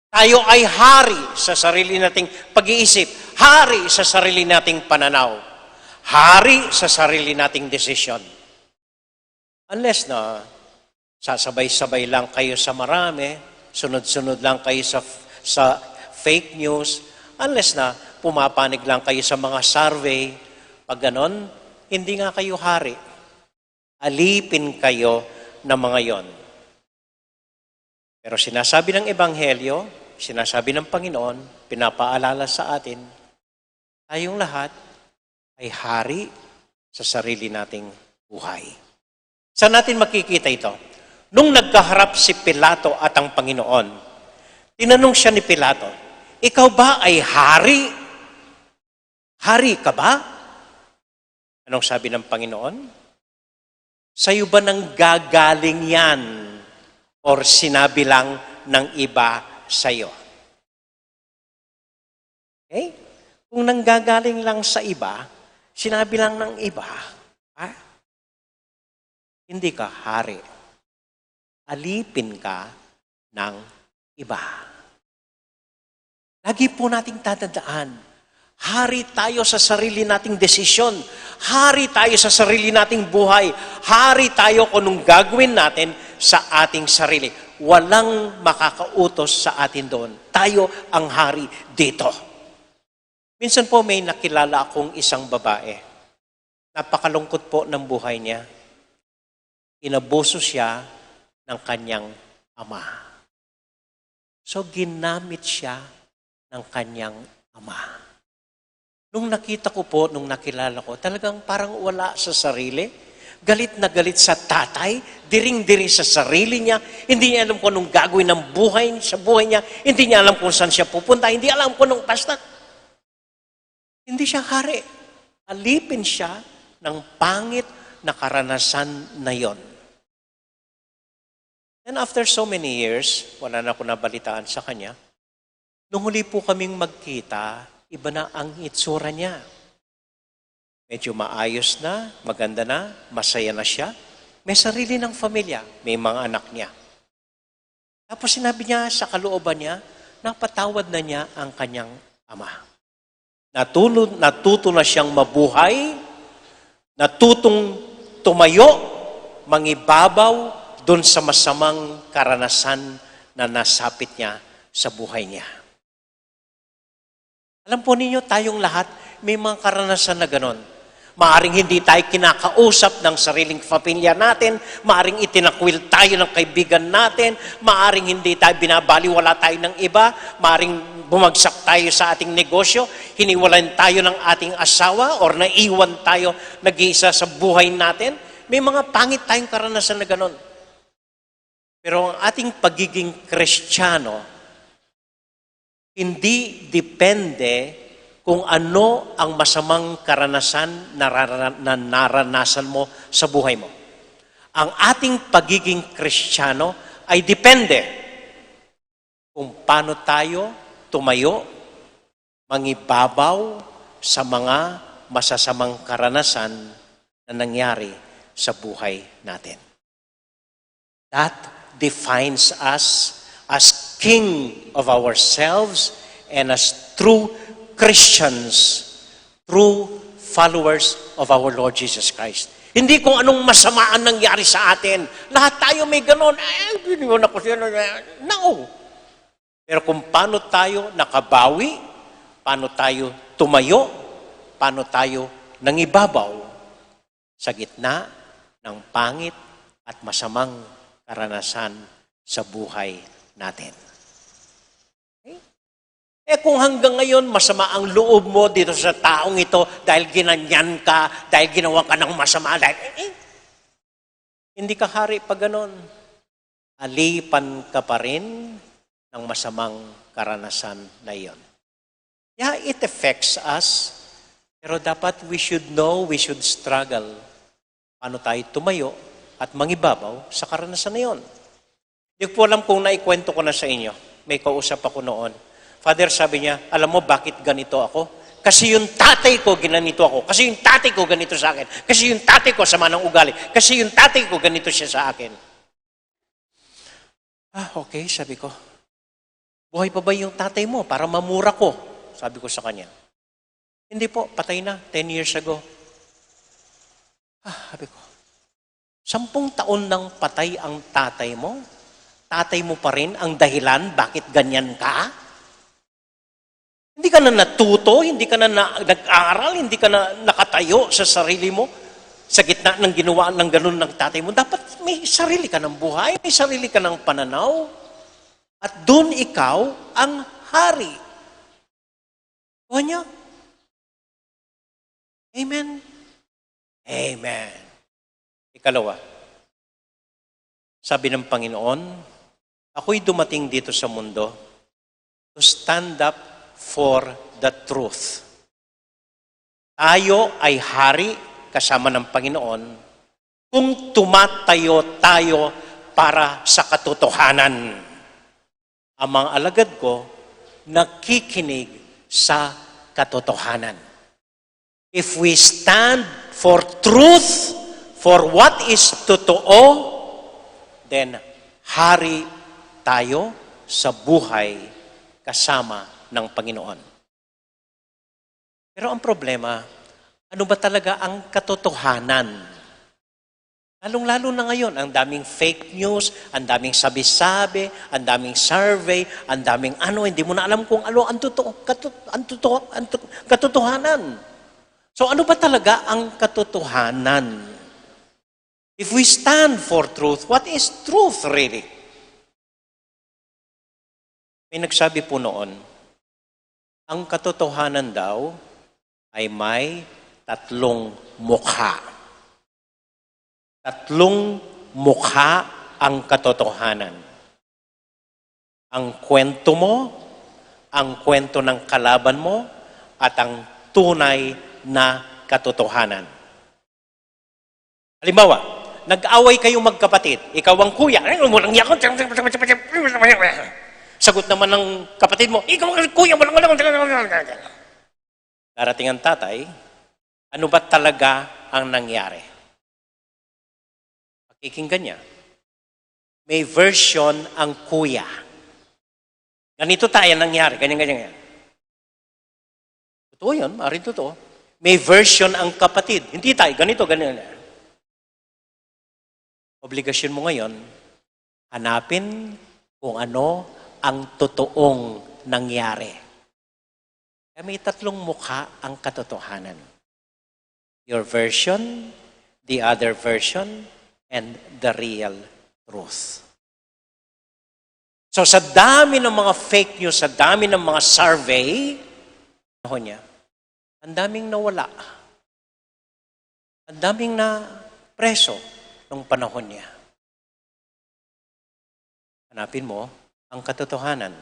Tayo ay hari sa sarili nating pag-iisip, hari sa sarili nating pananaw, hari sa sarili nating desisyon. Unless na sasabay-sabay lang kayo sa marami, sunod-sunod lang kayo sa fake news, unless na pumapanig lang kayo sa mga survey, pag ganon, hindi nga kayo hari. Alipin kayo ng mga yon. Pero sinasabi ng Ebanghelyo, sinasabi ng Panginoon, pinapaalala sa atin, tayong lahat ay hari sa sarili nating buhay. Saan natin makikita ito? Nung nagkaharap si Pilato at ang Panginoon, tinanong siya ni Pilato, ikaw ba ay hari? Hari ka ba? Anong sabi ng Panginoon? Sa'yo ba nang gagaling yan? Or sinabi lang ng iba sa'yo? Okay? Kung nanggagaling lang sa iba, sinabi lang ng iba, hindi ka hari. Alipin ka ng iba. Lagi po nating tatandaan, hari tayo sa sarili nating desisyon. Hari tayo sa sarili nating buhay. Hari tayo kung anong gagawin natin sa ating sarili. Walang makakautos sa atin doon. Tayo ang hari dito. Minsan po may nakilala akong isang babae. Napakalungkot po ng buhay niya. Inabuso siya ng kanyang ama. So ginamit siya ng kanyang ama. Nung nakita ko po, nung nakilala ko, talagang parang wala sa sarili. Galit na galit sa tatay, diring-diri sa sarili niya. Hindi niya alam kung anong gagawin ng buhay sa buhay niya. Hindi niya alam kung saan siya pupunta. Hindi alam kung anong basta. Hindi siya hari. Alipin siya ng pangit na karanasan na yon. And after so many years, wala na ako nabalitaan sa kanya, nung huli po kaming magkita, iba na ang itsura niya. Medyo maayos na, maganda na, masaya na siya. May sarili ng pamilya, may mga anak niya. Tapos sinabi niya sa kalooban niya, napatawad na niya ang kanyang ama. Natuto na siyang mabuhay, natutong tumayo, mangibabaw doon sa masamang karanasan na nasapit niya sa buhay niya. Alam po ninyo, tayong lahat, may mga karanasan na ganon. Maaring hindi tayo kinakausap ng sariling pamilya natin, maaring itinakwil tayo ng kaibigan natin, maaring hindi tayo binabaliwala tayo ng iba, maaring bumagsak tayo sa ating negosyo, hiniwalan tayo ng ating asawa, or naiwan tayo nag-iisa sa buhay natin. May mga pangit tayong karanasan na ganon. Pero ang ating pagiging Kristiyano, hindi depende kung ano ang masamang karanasan na naranasan mo sa buhay mo. Ang ating pagiging Kristiyano ay depende kung paano tayo tumayo, mangibabaw sa mga masasamang karanasan na nangyari sa buhay natin. That defines us as king of ourselves and as true Christians, true followers of our Lord Jesus Christ. Hindi kung anong masama ang nangyari sa atin. Lahat tayo may ganon. Giniwan ako siya. No. Pero kung paano tayo nakabawi, paano tayo tumayo, paano tayo nangibabaw sa gitna ng pangit at masamang karanasan sa buhay natin. Kung hanggang ngayon masama ang loob mo dito sa taong ito dahil ginanyan ka, dahil ginawa ka ng masama, dahil hindi ka hari pag ganon. Alipan ka pa rin ng masamang karanasan na iyon. Yeah, it affects us, pero dapat we should know, we should struggle. Paano tayo tumayo at mangibabaw sa karanasan na iyon? Hindi ko alam kung naikwento ko na sa inyo. May kausap ako noon. Father, sabi niya, alam mo bakit ganito ako? Kasi yung tatay ko, ginanito ako. Kasi yung tatay ko, ganito sa akin. Kasi yung tatay ko, sama ng ugali. Kasi yung tatay ko, ganito siya sa akin. Okay, sabi ko. Buhay pa ba yung tatay mo para mamura ko? Sabi ko sa kanya. Hindi po, patay na, 10 years ago. Sabi ko, 10 taon nang patay ang tatay mo? Tatay mo pa rin ang dahilan bakit ganyan ka? Hindi ka na natuto, hindi ka na nag-aaral, hindi ka na nakatayo sa sarili mo sa gitna ng ginawa ng ganun ng tatay mo. Dapat may sarili ka ng buhay, may sarili ka ng pananaw. At doon ikaw ang hari. Kuha niyo? Amen? Amen. Ikalawa, sabi ng Panginoon, ako'y dumating dito sa mundo to stand up for the truth. Tayo ay hari kasama ng Panginoon kung tumatayo tayo para sa katotohanan. Ang mga alagad ko nakikinig sa katotohanan. If we stand for truth, for what is totoo, then hari tayo sa buhay kasama ng Panginoon. Pero ang problema, ano ba talaga ang katotohanan? Lalong-lalo na ngayon, ang daming fake news, ang daming sabi-sabi, ang daming survey, ang daming hindi mo na alam kung ano ang katotohanan. So ano ba talaga ang katotohanan? If we stand for truth, what is truth really? May nagsabi po noon, ang katotohanan daw ay may 3 mukha. 3 mukha ang katotohanan. Ang kwento mo, ang kwento ng kalaban mo, at ang tunay na katotohanan. Halimbawa, nag-away kayong magkapatid. Ikaw ang kuya. Sagot naman ng kapatid mo, ikaw ang kuya. Darating ang tatay, ano ba talaga ang nangyari? Pakikinggan niya. May version ang kuya. Ganito tayo nangyari, ganyan. Totoo yun, maaaring totoo. May version ang kapatid. Hindi tayo, ganito. Obligasyon mo ngayon, hanapin kung ano ang totoong nangyari. Kaya may 3 mukha ang katotohanan. Your version, the other version, and the real truth. So sa dami ng mga fake news, sa dami ng mga survey, niya, ang daming nawala. Ang daming na preso nung panahon niya. Hanapin mo ang katotohanan.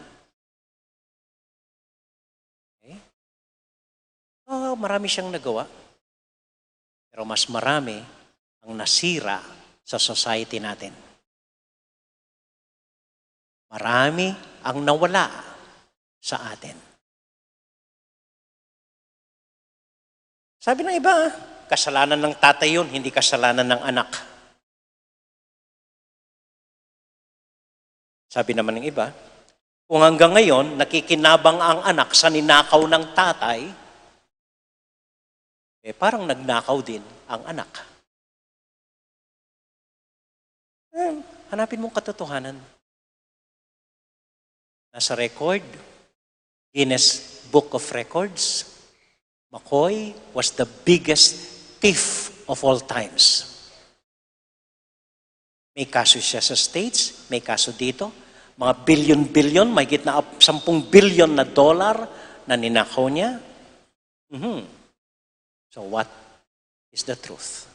Okay? Marami siyang nagawa. Pero mas marami ang nasira sa society natin. Marami ang nawala sa atin. Sabi ng iba, kasalanan ng tatay yun, hindi kasalanan ng anak. Sabi naman ng iba, kung hanggang ngayon nakikinabang ang anak sa ninakaw ng tatay, parang nagnakaw din ang anak. Hanapin mong katotohanan. Nasa record, Guinness Book of Records, McCoy was the biggest thief of all times. May kaso siya sa States, may kaso dito. Mga billion-billion, may gitna 10 billion na dollar na ninakaw niya. So what is the truth?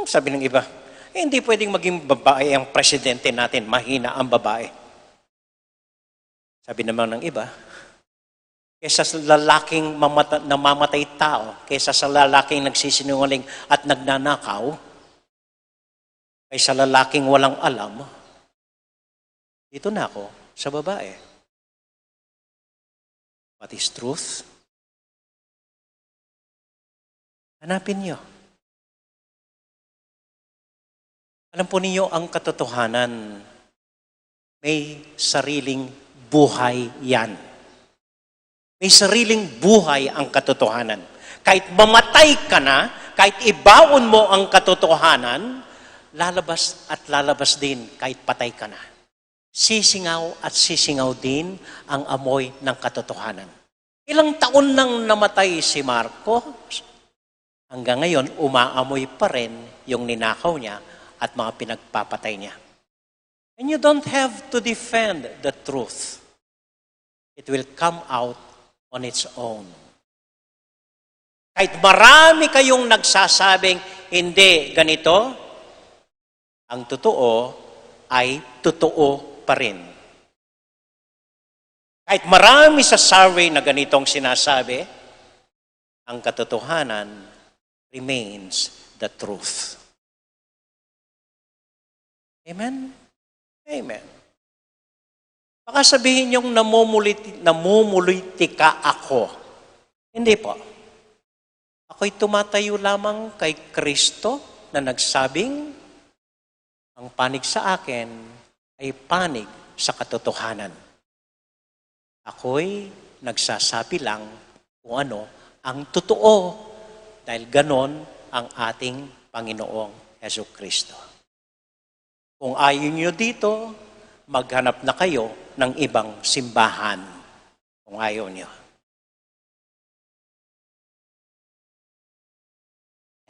Sabi ng iba, hindi pwedeng maging babae ang presidente natin, mahina ang babae. Sabi naman ng iba, kaysa sa lalaking namamatay tao, kaysa sa lalaking nagsisinungaling at nagnanakaw, kaysa lalaking walang alam, dito na ako sa babae. what is truth? Hanapin niyo. Alam po niyo, ang katotohanan, may sariling buhay yan. May sariling buhay ang katotohanan. Kahit mamatay ka na, kahit ibaon mo ang katotohanan, lalabas at lalabas din kahit patay ka na. Sisingaw at sisingaw din ang amoy ng katotohanan. Ilang taon nang namatay si Marcos, hanggang ngayon umaamoy pa rin yung ninakaw niya at mga pinagpapatay niya. And you don't have to defend the truth. It will come out on its own. Kahit marami kayong nagsasabing, hindi ganito, ang totoo ay totoo pa rin. Kahit marami sa survey na ganitong sinasabi, ang katotohanan remains the truth. Amen? Amen. Baka sabihin yung namumuliti ka ako. Hindi po. Ako'y tumatayo lamang kay Kristo na nagsabing, ang panig sa akin ay panig sa katotohanan. Ako'y nagsasabi lang kung ano ang totoo dahil ganon ang ating Panginoong Jesucristo. Kung ayaw nyo dito, maghanap na kayo ng ibang simbahan. Kung ayaw nyo.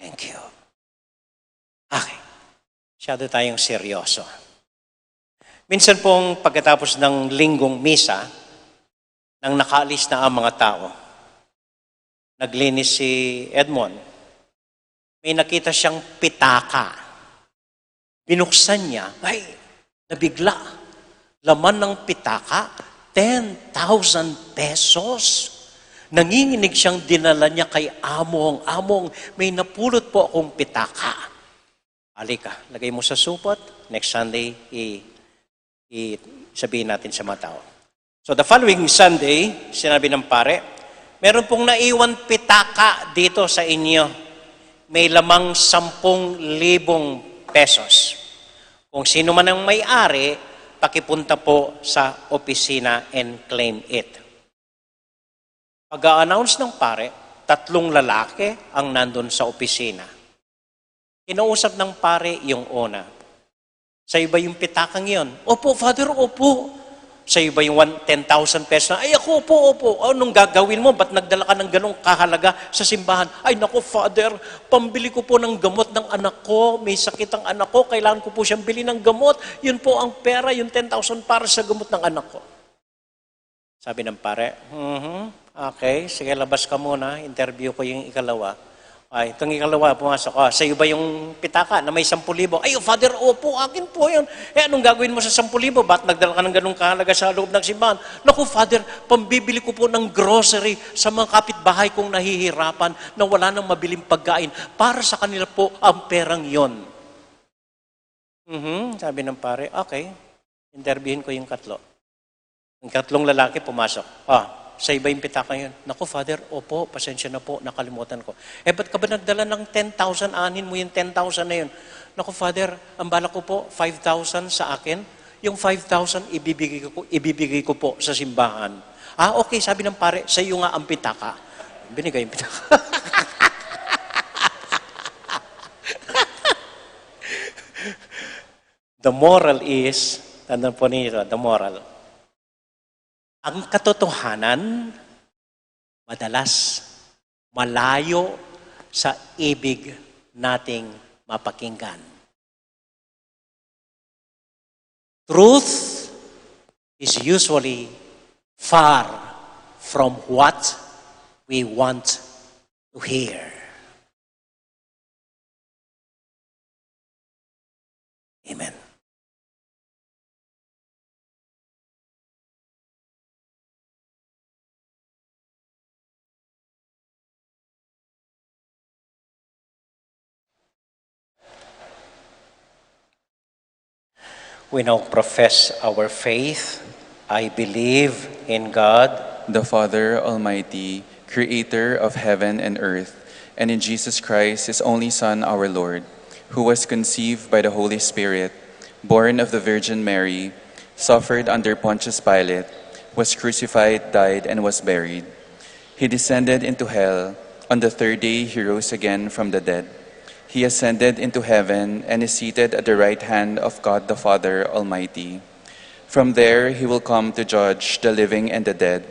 Thank you. Okay. Masyado tayong seryoso. Minsan pong pagkatapos ng linggong misa, nang nakaalis na ang mga tao, naglinis si Edmond, may nakita siyang pitaka. Binuksan niya, ay, nabigla. Laman ng pitaka, 10,000 pesos. Nanginginig siyang dinala niya kay Among. Among, may napulot po akong pitaka. Halika, lagay mo sa supot. Next Sunday, sabihin natin sa mga tao. So the following Sunday, sinabi ng pare, meron pong naiwan pitaka dito sa inyo. May lamang 10,000 pesos. Kung sino man ang may-ari, pakipunta po sa opisina and claim it. Pag-a-announce ng pare, 3 lalaki ang nandun sa opisina. Kinausap ng pare yung una. Sa iba yung pitakang yon. Opo, Father, opo. Sa iba yung 10,000 pesos na, ay ako, opo. Anong gagawin mo? Ba't nagdala ka ng ganong kahalaga sa simbahan? Ay naku, Father, pambili ko po ng gamot ng anak ko. May sakit ang anak ko. Kailangan ko po siyang bili ng gamot. Yun po ang pera, yung 10,000 para sa gamot ng anak ko. Sabi ng pare, okay, sige, labas ka muna. Interview ko yung ikalawa. Ay, itong ikalawa, pumasok. Sa iyo ba yung pitaka na may 10,000? Ay, Father, opo, akin po yun. Anong gagawin mo sa 10,000? Ba't nagdala ka ng ganung kahalaga sa loob ng simbahan? Naku, Father, pambibili ko po ng grocery sa mga kapitbahay kong nahihirapan na wala nang mabiling pagkain. Para sa kanila po ang perang yon. Sabi ng pare, okay, interviewin ko yung 3. Yung 3 lalaki pumasok. Sa iba yung pitaka yun. Naku, Father, opo, pasensya na po, nakalimutan ko. Ba't ka ba nagdala ng 10,000? Anin mo yung 10,000 na yun. Naku, Father, ang bala ko po, 5,000 sa akin. Yung 5,000, ibibigay ko po sa simbahan. Okay, sabi ng pare, sa iyo nga ang pitaka. Binigay yung pitaka. The moral is, tandaan po ninyo, the moral, ang katotohanan, madalas malayo sa ibig nating mapakinggan. Truth is usually far from what we want to hear. Amen. We now profess our faith. I believe in God, the Father Almighty, creator of heaven and earth, and in Jesus Christ, his only Son, our Lord, who was conceived by the Holy Spirit, born of the Virgin Mary, suffered under Pontius Pilate, was crucified, died, and was buried. He descended into hell. On the third day he rose again from the dead. He ascended into heaven and is seated at the right hand of God the Father Almighty. From there he will come to judge the living and the dead.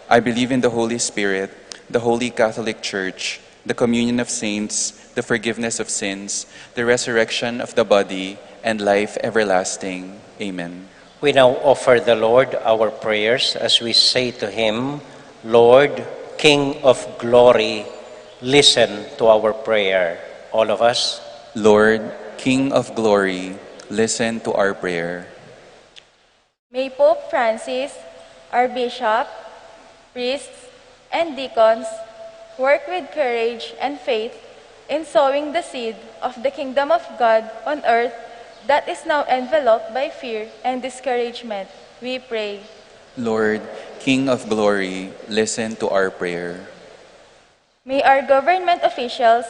I believe in the Holy Spirit, the Holy Catholic Church, the communion of saints, the forgiveness of sins, the resurrection of the body, and life everlasting. Amen. We now offer the Lord our prayers as we say to him, Lord, King of glory, listen to our prayer. All of us. Lord, King of glory, listen to our prayer. May Pope Francis, our bishop, priests, and deacons work with courage and faith in sowing the seed of the kingdom of God on earth that is now enveloped by fear and discouragement. We pray. Lord, King of glory, listen to our prayer. May our government officials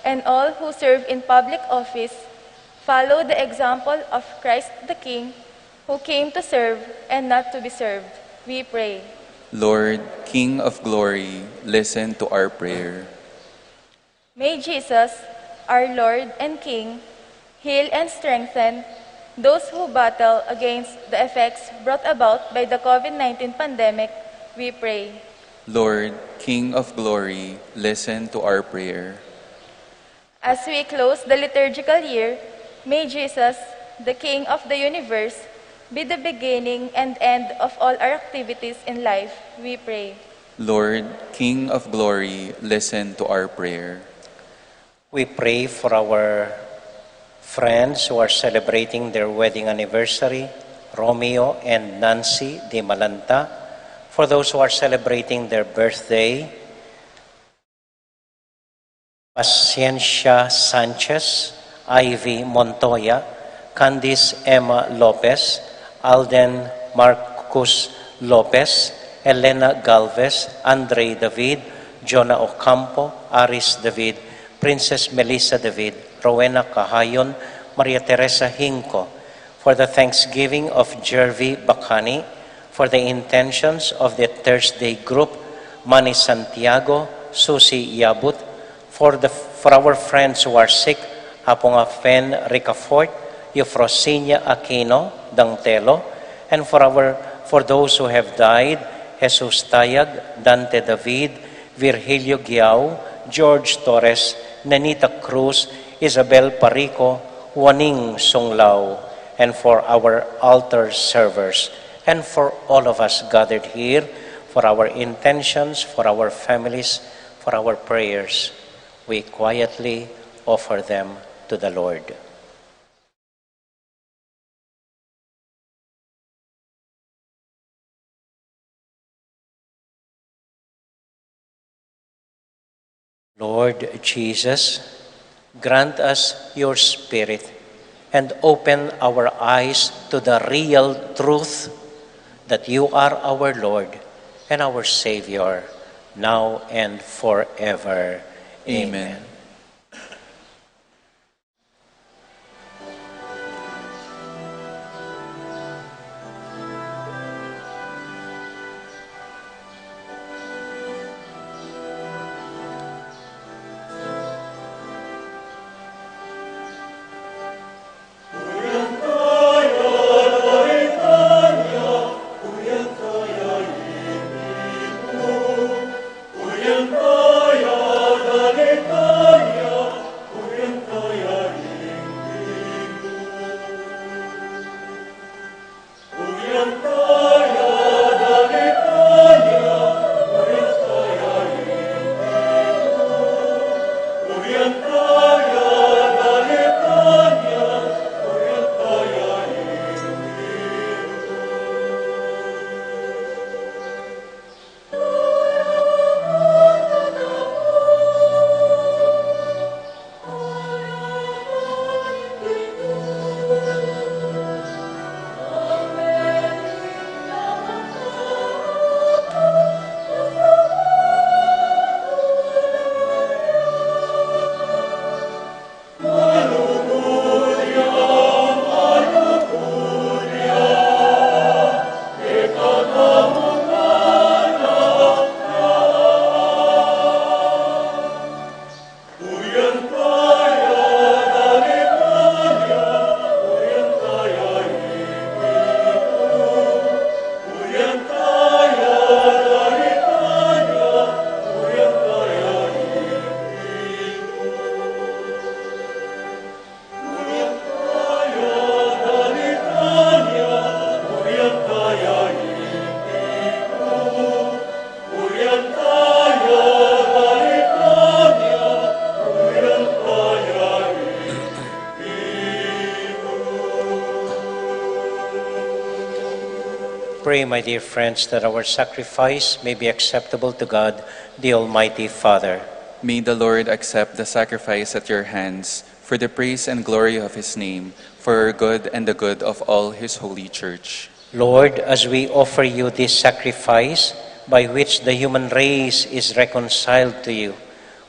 and all who serve in public office follow the example of Christ the King, who came to serve and not to be served. We pray. Lord, King of glory, listen to our prayer. May Jesus, our Lord and King, heal and strengthen those who battle against the effects brought about by the COVID-19 pandemic. We pray. Lord, King of glory, listen to our prayer. As we close the liturgical year, may Jesus, the King of the universe, be the beginning and end of all our activities in life. We pray. Lord, King of glory, listen to our prayer. We pray for our friends who are celebrating their wedding anniversary, Romeo and Nancy de Malanta, for those who are celebrating their birthday, Paciencia Sanchez, Ivy Montoya, Candice Emma Lopez, Alden Marcus Lopez, Elena Galvez, Andre David, Jonah Ocampo, Aris David, Princess Melissa David, Rowena Cahayon, Maria Teresa Hinco, for the thanksgiving of Jervy Bacani, for the intentions of the Thursday group, Manny Santiago, Susie Yabut, for our friends who are sick, Aponga Fen Ricafort, Eufrosinia Aquino Dangtelo, and for those who have died, Jesus Tayag, Dante David, Virgilio Giao, George Torres, Nanita Cruz, Isabel Parico, Waning Songlao, and for our altar servers, and for all of us gathered here, for our intentions, for our families, for our prayers, we quietly offer them to the Lord. Lord Jesus, grant us your Spirit and open our eyes to the real truth that you are our Lord and our Savior, now and forever. Amen. pray, my dear friends, that our sacrifice may be acceptable to God, the Almighty Father. May the Lord accept the sacrifice at your hands for the praise and glory of his name, for our good and the good of all his holy church. Lord, as we offer you this sacrifice by which the human race is reconciled to you,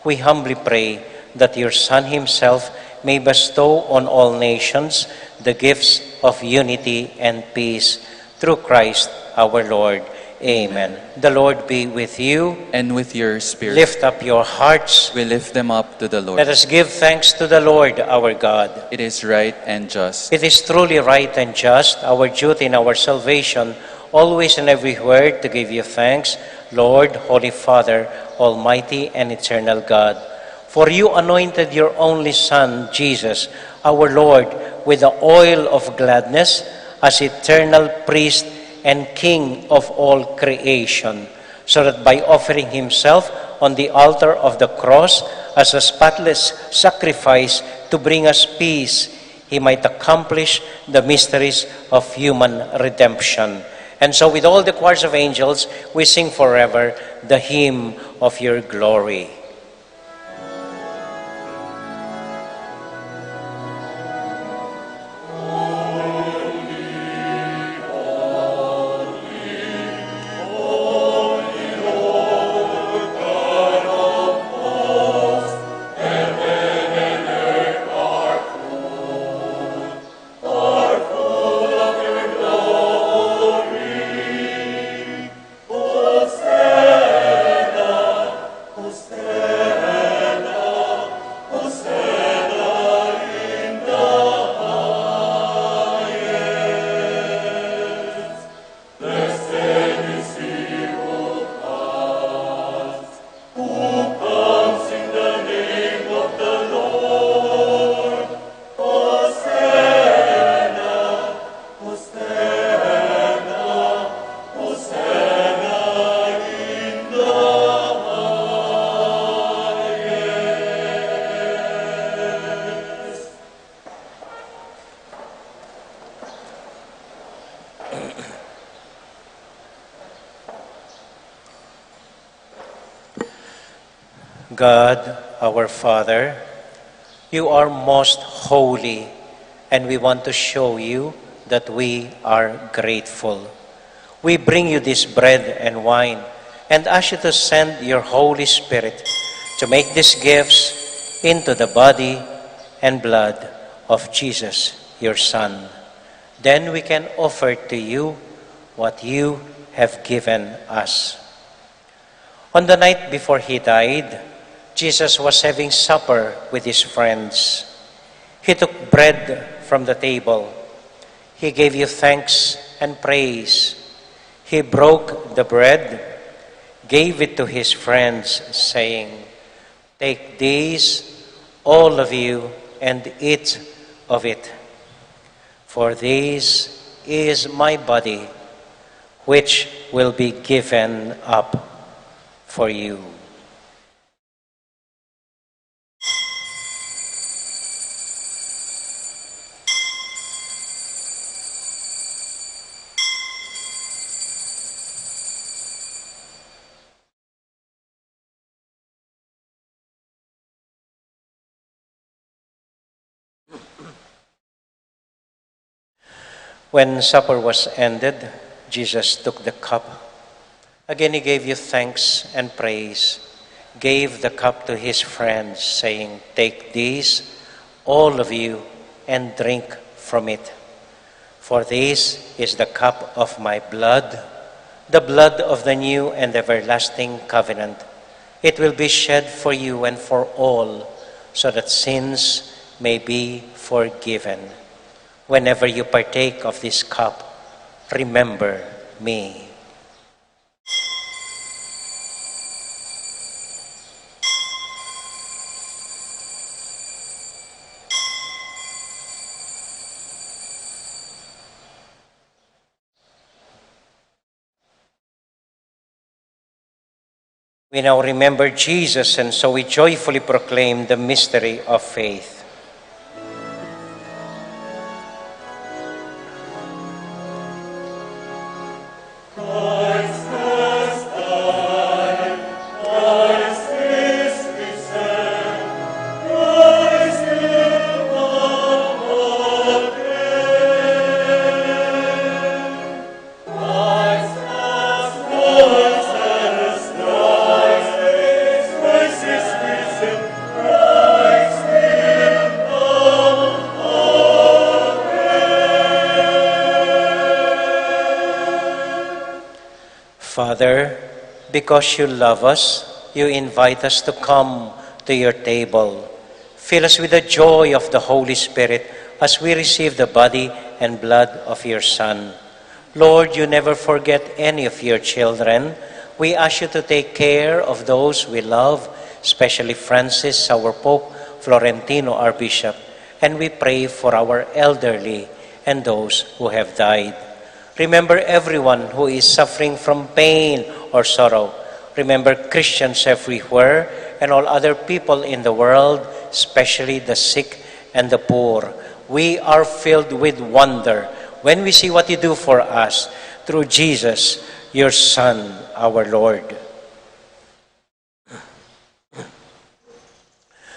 we humbly pray that your Son himself may bestow on all nations the gifts of unity and peace through Christ our Lord. Amen. The Lord be with you. And with your spirit. Lift up your hearts. We lift them up to the Lord. Let us give thanks to the Lord our God. It is right and just. It is truly right and just, our duty and our salvation, always and everywhere to give you thanks, Lord, Holy Father, Almighty and eternal God. For you anointed your only Son, Jesus, our Lord, with the oil of gladness as eternal priest and King of all creation, so that by offering himself on the altar of the cross as a spotless sacrifice to bring us peace, he might accomplish the mysteries of human redemption. And so with all the choirs of angels, we sing forever the hymn of your glory. God, our Father, you are most holy, and we want to show you that we are grateful. We bring you this bread and wine and ask you to send your Holy Spirit to make these gifts into the body and blood of Jesus, your Son. Then we can offer to you what you have given us. On the night before he died, Jesus was having supper with his friends. He took bread from the table. He gave you thanks and praise. He broke the bread, gave it to his friends, saying, "Take these, all of you, and eat of it. For this is my body, which will be given up for you." When supper was ended, Jesus took the cup. Again he gave you thanks and praise, gave the cup to his friends, saying, "Take these, all of you, and drink from it. For this is the cup of my blood, the blood of the new and everlasting covenant. It will be shed for you and for all, so that sins may be forgiven. Whenever you partake of this cup, remember me." We now remember Jesus, and so we joyfully proclaim the mystery of faith. Father, because you love us, you invite us to come to your table. Fill us with the joy of the Holy Spirit as we receive the body and blood of your Son. Lord, you never forget any of your children. We ask you to take care of those we love, especially Francis, our Pope, Florentino, our Bishop, and we pray for our elderly and those who have died. Remember everyone who is suffering from pain or sorrow. Remember Christians everywhere and all other people in the world, especially the sick and the poor. We are filled with wonder when we see what you do for us through Jesus, your Son, our Lord.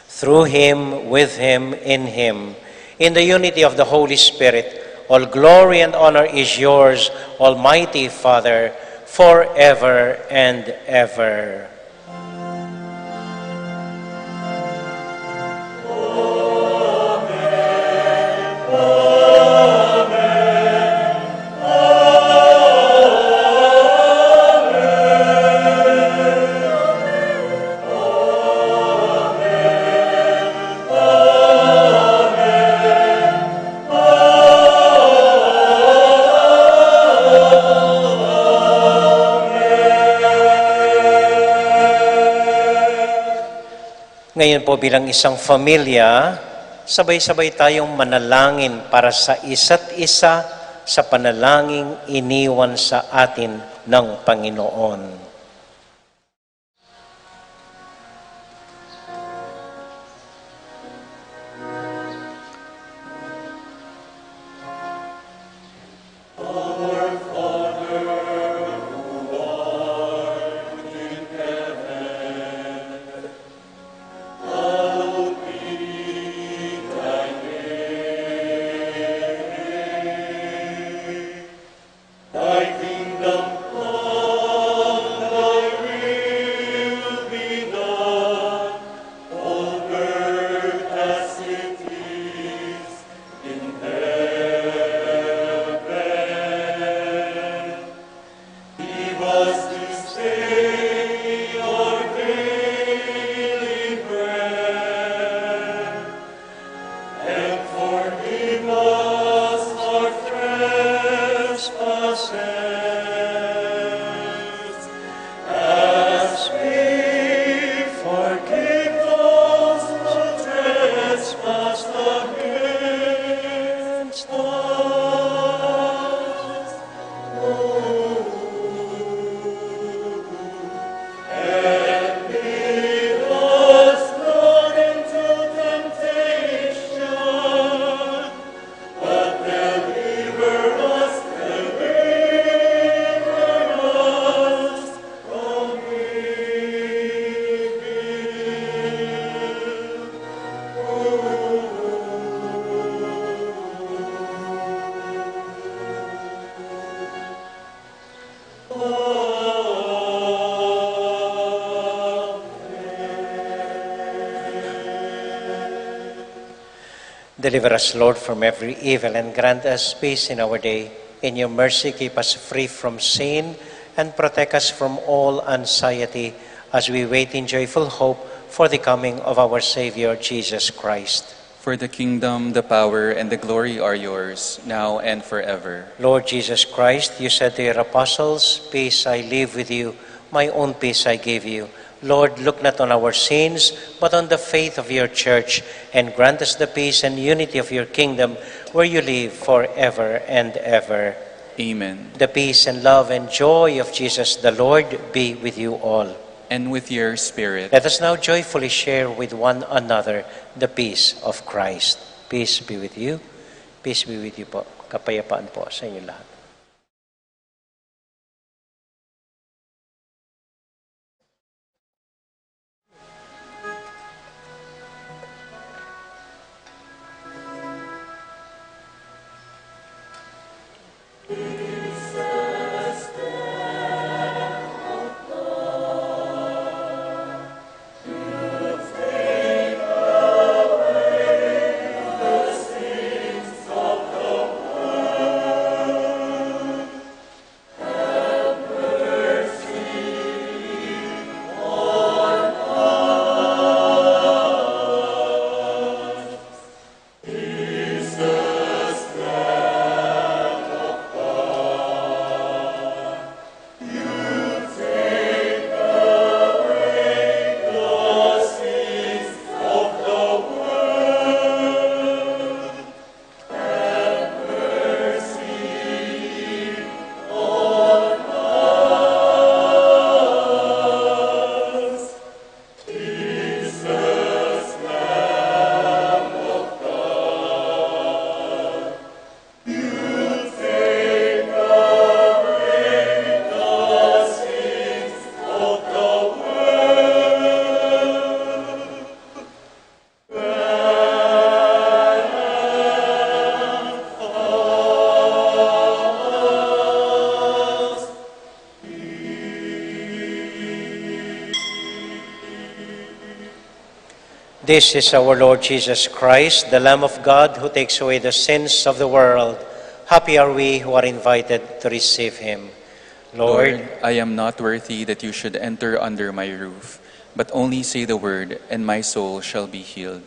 Through him, with him, in the unity of the Holy Spirit, all glory and honor is yours, Almighty Father, forever and ever. Ngayon po bilang isang pamilya, sabay-sabay tayong manalangin para sa isa't isa sa panalangin iniwan sa atin ng Panginoon. Deliver us, Lord, from every evil and grant us peace in our day. In your mercy, keep us free from sin and protect us from all anxiety as we wait in joyful hope for the coming of our Savior, Jesus Christ. For the kingdom, the power, and the glory are yours, now and forever. Lord Jesus Christ, you said to your apostles, "Peace I leave with you, my own peace I give you." Lord, look not on our sins, but on the faith of your church, and grant us the peace and unity of your kingdom, where you live forever and ever. Amen. The peace and love and joy of Jesus the Lord be with you all. And with your spirit. Let us now joyfully share with one another the peace of Christ. Peace be with you. Peace be with you po. Kapayapaan po sa inyo lahat. This is our Lord Jesus Christ, the Lamb of God who takes away the sins of the world. Happy are we who are invited to receive him. Lord, I am not worthy that you should enter under my roof, but only say the word, and my soul shall be healed.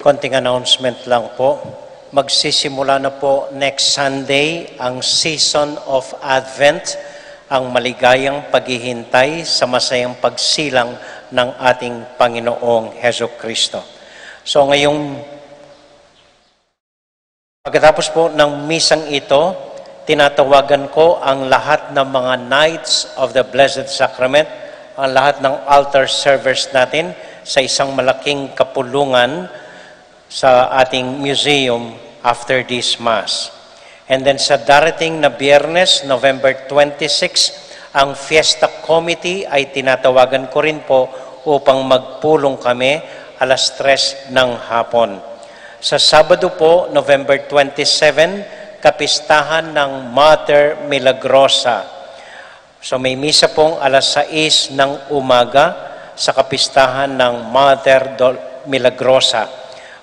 Konting announcement lang po. Magsisimula na po next Sunday ang Season of Advent, ang maligayang paghihintay sa masayang pagsilang ng ating Panginoong Heso Kristo. So ngayong pagkatapos po ng misang ito, tinatawagan ko ang lahat ng mga Knights of the Blessed Sacrament, ang lahat ng altar servers natin sa isang malaking kapulungan sa ating museum after this Mass. And then sa darating na Biyernes, November 26, ang Fiesta Committee ay tinatawagan ko rin po upang magpulong kami alas 3 ng hapon. Sa Sabado po, November 27, kapistahan ng Mater Milagrosa. So may misa pong alas 6 ng umaga sa kapistahan ng Mater Milagrosa.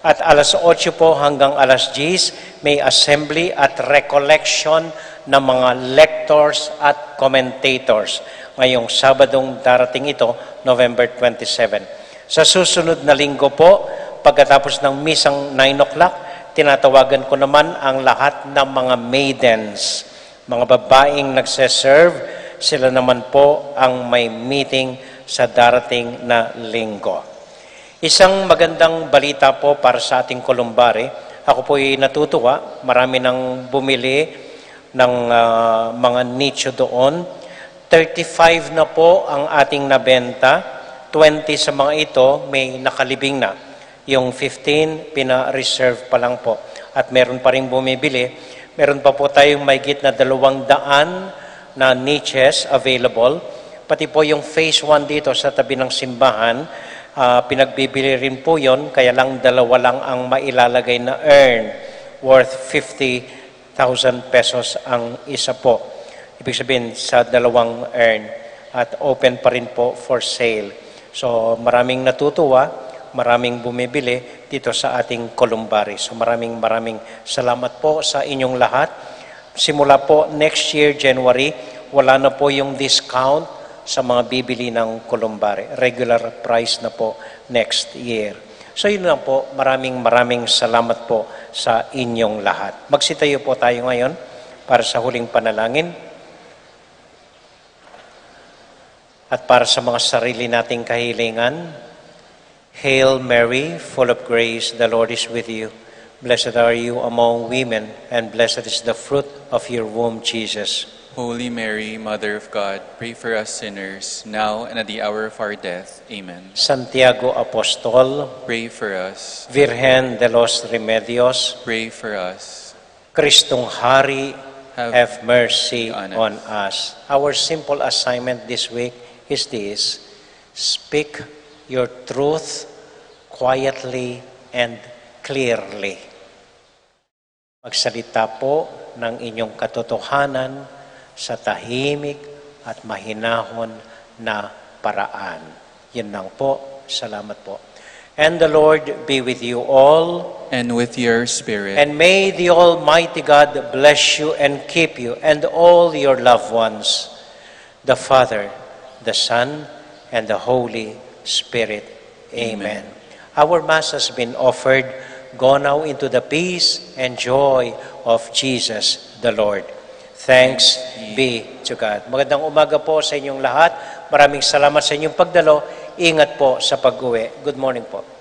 At alas 8 po hanggang alas 10, may assembly at recollection ng mga lectors at commentators. Ngayong Sabadong darating ito, November 27. Sa susunod na linggo po, pagkatapos ng misang 9 o'clock, tinatawagan ko naman ang lahat ng mga maidens, mga babaeng nagseserve, sila naman po ang may meeting sa darating na linggo. Isang magandang balita po para sa ating Columbare. Ako po ay natutuwa. Marami nang bumili ng mga nicho doon. 35 na po ang ating nabenta. 20 sa mga ito may nakalibing na. Yung 15, pina-reserve pa lang po. At meron pa rin bumibili. Meron pa po tayong mahigit na 200 na niches available. Pati po yung phase 1 dito sa tabi ng simbahan, pinagbibili rin po yon, kaya lang 2 lang ang mailalagay na urn worth 50,000 pesos ang isa po. Ibig sabihin sa 2 urn at open pa rin po for sale. So maraming natutuwa, maraming bumibili dito sa ating Columbare. So maraming salamat po sa inyong lahat. Simula po next year, January, wala na po yung discount sa mga bibili ng Columbare. Regular price na po next year. So yun lang po, maraming salamat po sa inyong lahat. Magsitayo po tayo ngayon para sa huling panalangin. At para sa mga sarili nating kahilingan, Hail Mary, full of grace, the Lord is with you. Blessed are you among women, and blessed is the fruit of your womb, Jesus. Holy Mary, Mother of God, pray for us sinners, now and at the hour of our death. Amen. Santiago Apostol, Pray for us. Virgen de los Remedios, Pray for us. Kristong Hari, have mercy on on us. Our simple assignment this week is this: speak your truth quietly and clearly. Magsalita po ng inyong katotohanan sa tahimik at mahinahon na paraan. Yan lang po. Salamat po. And the Lord be with you all. And with your spirit. And may the Almighty God bless you and keep you and all your loved ones, the Father, the Son, and the Holy Spirit. Amen. Our Mass has been offered. Go now into the peace and joy of Jesus the Lord. Thanks be to God. Magandang umaga po sa inyong lahat. Maraming salamat sa inyong pagdalo. Ingat po sa pag-uwi. Good morning po.